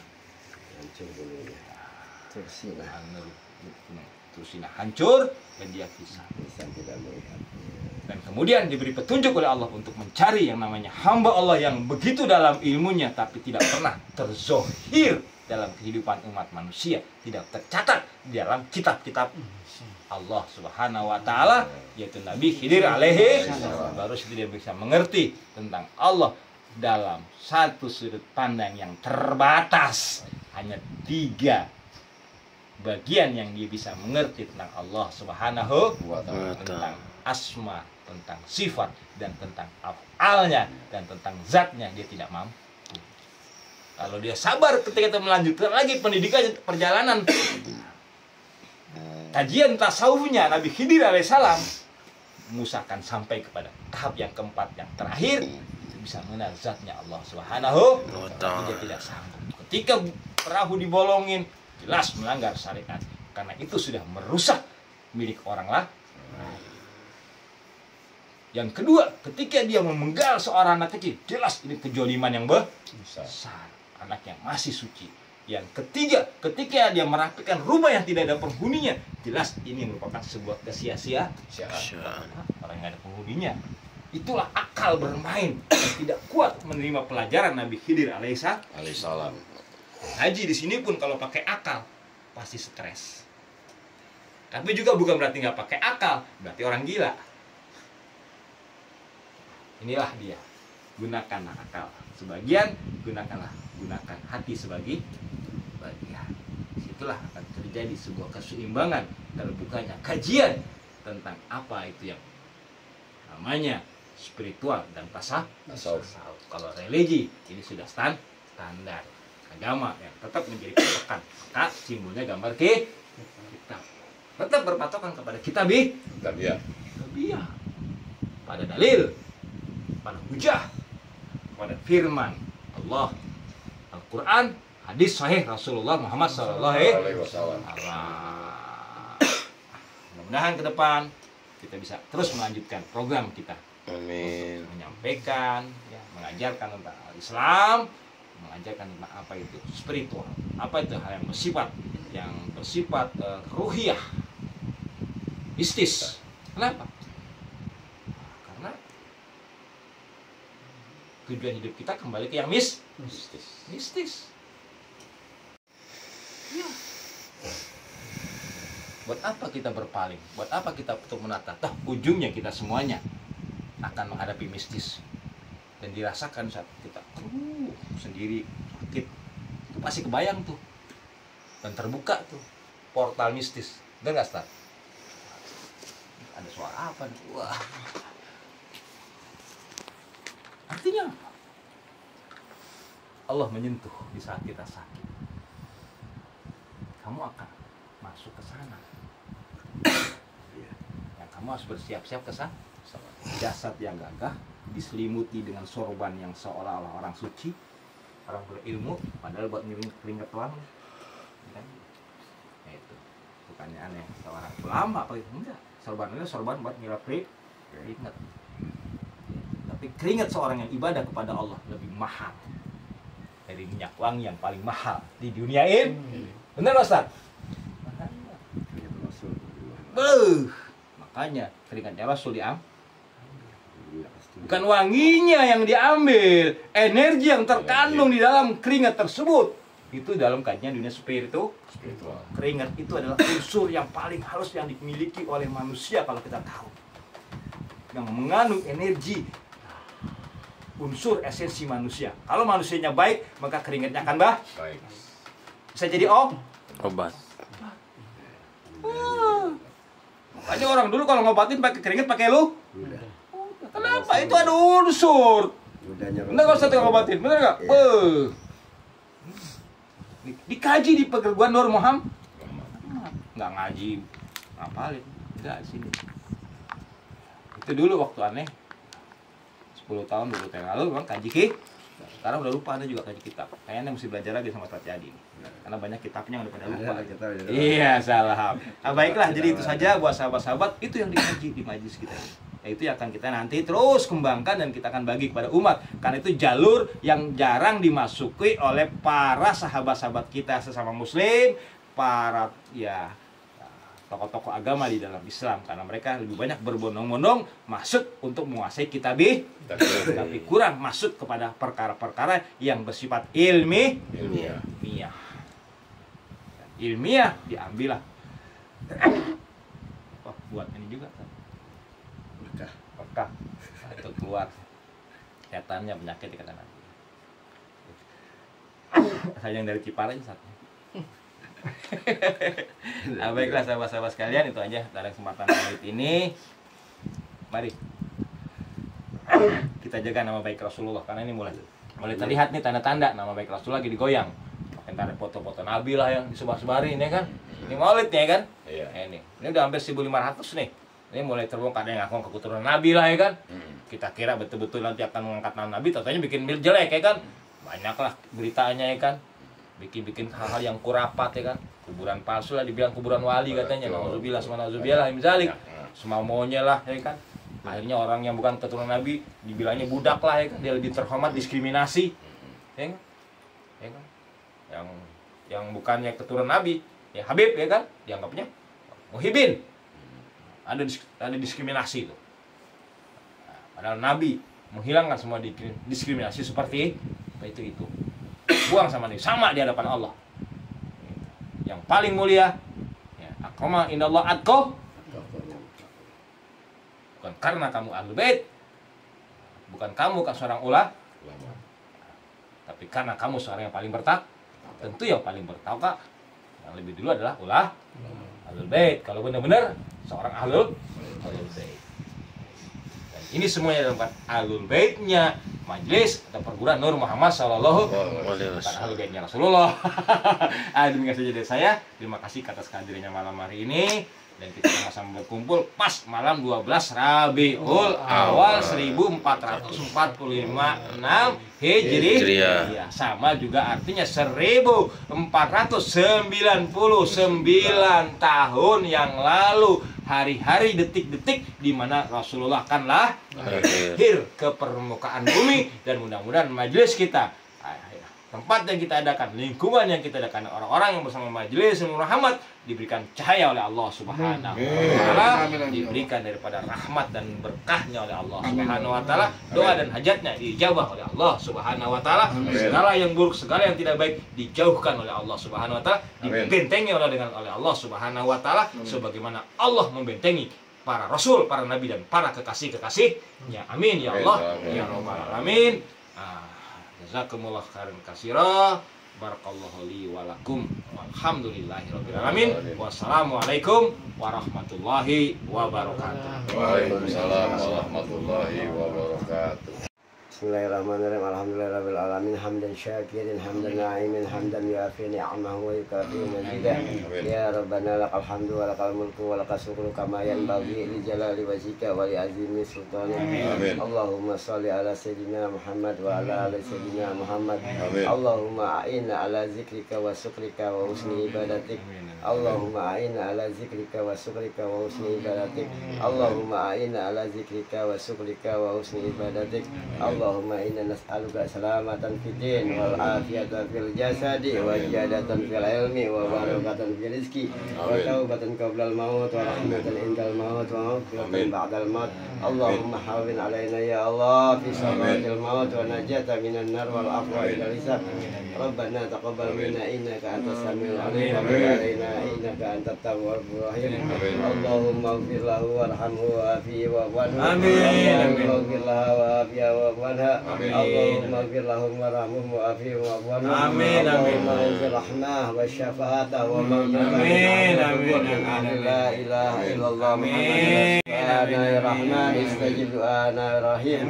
Hancur dan dia pingsan. Dan kemudian diberi petunjuk oleh Allah untuk mencari yang namanya hamba Allah yang begitu dalam ilmunya tapi tidak pernah terzohir dalam kehidupan umat manusia, tidak tercatat di dalam kitab-kitab Allah Subhanahu wa taala, yaitu Nabi Khidir alaihi baru dia bisa mengerti tentang Allah dalam satu sudut pandang yang terbatas. Hanya 3 bagian yang dia bisa mengerti tentang Allah Subhanahu wa taala, tentang asma, tentang sifat, dan tentang af'alnya, dan tentang zatnya dia tidak mampu. Kalau dia sabar ketika kita melanjutkan lagi pendidikan perjalanan kajian tasawufnya Nabi Khidir alaihissalam, Musa akan sampai kepada tahap yang keempat, yang terakhir, itu bisa mengenal zatnya Allah Subhanahu wa taala. Dia tidak sanggup. Ketika perahu dibolongin, jelas melanggar syariat, karena itu sudah merusak milik orang lain. Yang kedua, ketika dia memenggal seorang anak kecil, jelas ini kejoliman yang besar, anak yang masih suci. Yang ketiga, ketika dia merapikan rumah yang tidak ada penghuninya, jelas ini merupakan sebuah kesia-siaan. Orang yang ada penghuninya. Itulah akal bermain yang tidak kuat menerima pelajaran Nabi Khidir alaihissalam. Haji di sini pun kalau pakai akal pasti stres. Tapi juga bukan berarti nggak pakai akal, berarti orang gila. Inilah dia, gunakanlah akal sebagian, gunakan hati sebagai bagian. Disitulah akan terjadi sebuah keseimbangan terbukanya kajian tentang apa itu yang namanya spiritual dan tasawuf. Kalau religi ini sudah standar agama yang tetap menjadi patokan, maka simbolnya gambar kitab. Tetap berpatokan kepada kitabiah, pada dalil, pada hujah, pada firman Allah, Al-Quran, hadis sahih Rasulullah Muhammad SAW. Mudah-mudahan ke depan kita bisa terus melanjutkan program kita. Amin. Menyampaikan, ya, mengajarkan tentang Islam, mengajarkan tentang apa itu spiritual, apa itu hal yang bersifat ruhiyah, mistis. Kenapa? Karena tujuan hidup kita kembali ke yang mistis. Ya. Buat apa kita berpaling? Buat apa kita untuk menata? Toh ujungnya kita semuanya akan menghadapi mistis, dan dirasakan saat kita sendiri sakit. Itu pasti kebayang tuh, dan terbuka tuh portal mistis. Bener nggak, Ustaz? Ada suara apa nih? Wah. Artinya apa? Allah menyentuh di saat kita sakit. Kamu akan masuk ke sana. Yang kamu harus bersiap-siap ke sana. Jasad yang gagah diselimuti dengan sorban yang seolah-olah orang suci, orang berilmu, padahal buat ngirim keringat doang. Kan? Ya itu. Bukannya aneh seorang ulama apa itu? Enggak. Sorban itu sorban buat nyirap keringat. Tapi keringat seorang yang ibadah kepada Allah lebih mahal dari minyak wangi yang paling mahal di dunia ini. Benar, Ustaz? Makanya keringatnya Rasul diambil. Bukan wanginya yang diambil, energi yang terkandung di dalam keringat tersebut. Itu dalam kajian dunia spiritual. Keringat itu adalah unsur yang paling halus yang dimiliki oleh manusia kalau kita tahu. Yang mengandung energi, unsur esensi manusia. Kalau manusianya baik, maka keringatnya akan baik. Bisa jadi obat. Makanya orang dulu kalau ngobatin pakai keringat pakai Kenapa? Itu ada unsur. Bener kalau satu ngobatin, bener nggak? Dikaji di perguruan Nur Muhammad. Nggak ngaji, ngapalin. Nggak sini. Itu dulu waktu aneh. 10 tahun, 20 tahun lalu memang kaji sekarang udah lupa, Anda juga kaji kitab. Kayaknya mesti belajar lagi sama Ustaz Yadi. Karena banyak kitabnya yang udah pada lupa. Iya, salah. Nah, baiklah, jadi itu saja buat sahabat-sahabat, itu yang dikaji di majelis kita ini. Itu yang akan kita nanti terus kembangkan dan kita akan bagi kepada umat. Karena itu jalur yang jarang dimasuki oleh para sahabat-sahabat kita sesama muslim, para tokoh-tokoh agama di dalam Islam, karena mereka lebih banyak berbondong-bondong masuk untuk menguasai kitabih, tapi kurang masuk kepada perkara-perkara yang bersifat ilmiah. ilmiah diambil lah. Wah, buat ini juga kan. Berkah. Nah, itu keluar setannya, penyakit dikata Nabi. Saya yang dari Ciparai saatnya. Nah, baiklah sahabat-sahabat sekalian, itu aja pada kesempatan maulid ini. Mari kita jaga nama baik Rasulullah, karena ini mulai terlihat nih tanda-tanda nama baik Rasulullah lagi digoyang. Makin ada foto-foto Nabi lah yang disebar-sebarin ya kan. Ini maulid ya kan. Iya. Ini udah hampir 1.500 nih. Ini mulai terbongkar, ada yang ngaku keturunan Nabi lah ya kan. Kita kira betul-betul nanti akan mengangkat nama Nabi, ternyata bikin jelek ya kan. Banyaklah beritanya ya kan. Bikin hal-hal yang kurapat ya kan. Kuburan palsu lah, dibilang kuburan wali katanya. Nauzubillah subhanallah imzalik. Semau maunya lah ya kan. Akhirnya orang yang bukan keturunan Nabi dibilangnya budak lah ya kan. Dia lebih terhormat, diskriminasi. Ya kan? Ya kan? Yang bukannya keturunan Nabi, ya Habib ya kan, dianggapnya muhibin. Ada diskriminasi itu. Nah, padahal Nabi menghilangkan semua diskriminasi seperti itu. Buang sama Nabi, sama di hadapan Allah. Yang paling mulia, ya, akrama indallah atqakum. Bukan karena kamu ahlul bait, bukan kamu kan seorang ulama, tapi karena kamu seorang yang paling bertakwa. Tentu yang paling bertakwa yang lebih dulu adalah ahlul bait. Kalau benar-benar seorang ahlul bait. Dan ini semuanya dalam ahlul baitnya majelis atau perguruan Nur Muhammad sallallahu alaihi wasallam, ahlul baitnya Rasulullah. Demikian saja dari saya. Terima kasih atas kehadirannya malam hari ini. Dan kita sama-sama berkumpul pas malam 12 Rabiul Awal 1445 Hijriah. Ya, sama juga artinya 1499 tahun yang lalu, hari-hari, detik-detik di mana Rasulullah akan lahir ke permukaan bumi. Dan mudah-mudahan majelis kita, tempat yang kita adakan, lingkungan yang kita adakan, orang-orang yang bersama majelis Nur Muhammad diberikan cahaya oleh Allah Subhanahu wa taala, diberikan daripada rahmat dan berkahnya oleh Allah Subhanahu wa taala, doa dan hajatnya dijawab oleh Allah Subhanahu wa taala, segala yang buruk, segala yang tidak baik dijauhkan oleh Allah Subhanahu wa taala, dibentengi oleh Allah Subhanahu wa taala sebagaimana Allah membentengi para rasul, para nabi dan para kekasih-kekasihnya. Amin ya Allah ya rabbal alamin. Jazakumullah khairan katsira. Barakallahu li wa lakum. Walhamdulillahirabbil alamin. Wassalamualaikum warahmatullahi wabarakatuh. Waalaikumsalam warahmatullahi wabarakatuh. Bismillahirrahmanirrahim. Alhamdulillahirabbil alamin. Hamdan syakirin, hamdan na'imin, hamdan yuafi ni'amahu wa yukafi mazidah. Ya Rabbana lakal hamdu wa lakal mulku wa lakal syukru kama yanbaghi li jalali wajhika wa li azimi sultanik. Allahumma shalli ala sayyidina Muhammad wa ala ali sayyidina Muhammad. Allahumma a'inna ala zikrika wa syukrika wa husni ibadatik. Allahumma a'inna ala zikrika wa syukrika wa husni ibadatik. Allahumma a'inna ala zikrika wa syukrika wa husni ibadatik. Allahumma inna nas'aluka salamatan fid din wal afiyatan fil jasadi wa ziyadatan fil ilmi wa barakatan fil rizqi wa taubatan qabla al maut wa rahmatan indal maut wa maghfiratan ba'dal maut. Allahumma hawwin alaina ya Allah fi sakaratil maut wa najata minan nar wal afwa ila hisab. Rabbana taqabbal minna innaka antas samiul alim wa tub alaina innaka antat tawwabur rahim. Allahumma ighfir lahu warhamhu wa afihi wa anhu. Amin. Allahumma ighfir lahu wa Allahumma ighfir lahum warhamhum wa afihim wa afwanhum. Amin. Allahumma ighfir rahmah wa syafa'ata wa maghfirah. Amin. La ilaha illallah Muhammadur Rasulullah. Ya Rahman istajib du'ana rahim.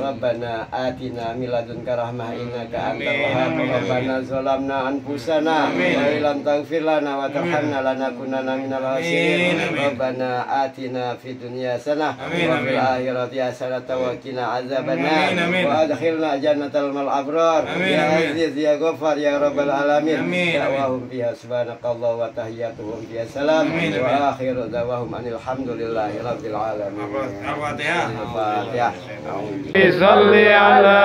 Rabbana atina min ladunka rahmah innaka antal wahhab. Rabbana zalamna anfusana wa illam taghfir lana wa tarhamna lanakunanna minal khasirin. Rabbana atina fid dunya hasanah wa fil akhirati hasanah wa qina adzabannar. Wa adkhilna jannatal abrar. Ya aziz ya ghafar ya rabbal alamin. Da'wahum fiha subhanakallah wa tahiyyatuhum fiha salam wa akhiru da'wahum anil hamdulillahi rabbil alamin. Al-Fatihah. Salli ala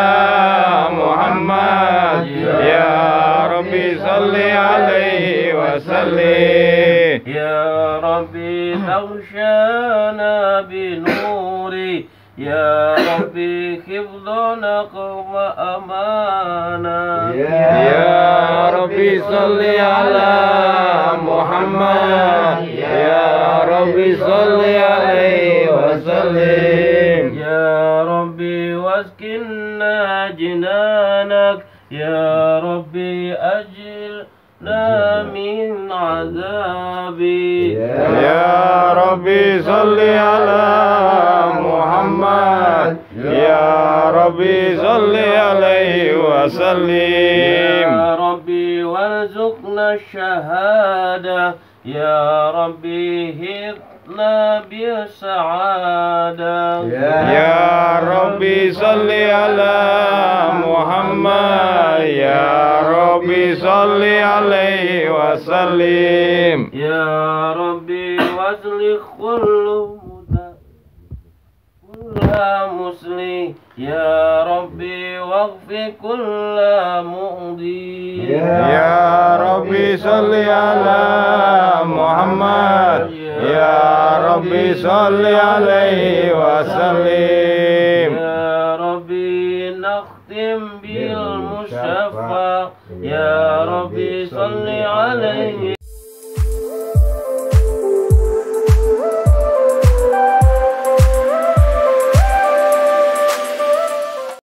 Muhammad ya Rabbi salli alaihi wa sallim. يا ربي توشانا بنور يا ربي حفظنا وأمانا يا ربي صل على محمد يا ربي صل عليه وسلم يا ربي واسكننا جنانك يا ربي أجرنا من عذابي يا ربي صل على محمد يا ربي صل عليه وسلم يا ربي وارزقنا الشهادة يا ربي هبنا بالسعادة يا ربي صل على محمد يا ربي صل عليه وسلم يا ربي واصلح كل مسلم يا ربي واغفر كل مؤذي يا ربي صل على محمد يا ربي صل عليه وسلم يا ربي نختم بالمصطفى يا ربي صل عليه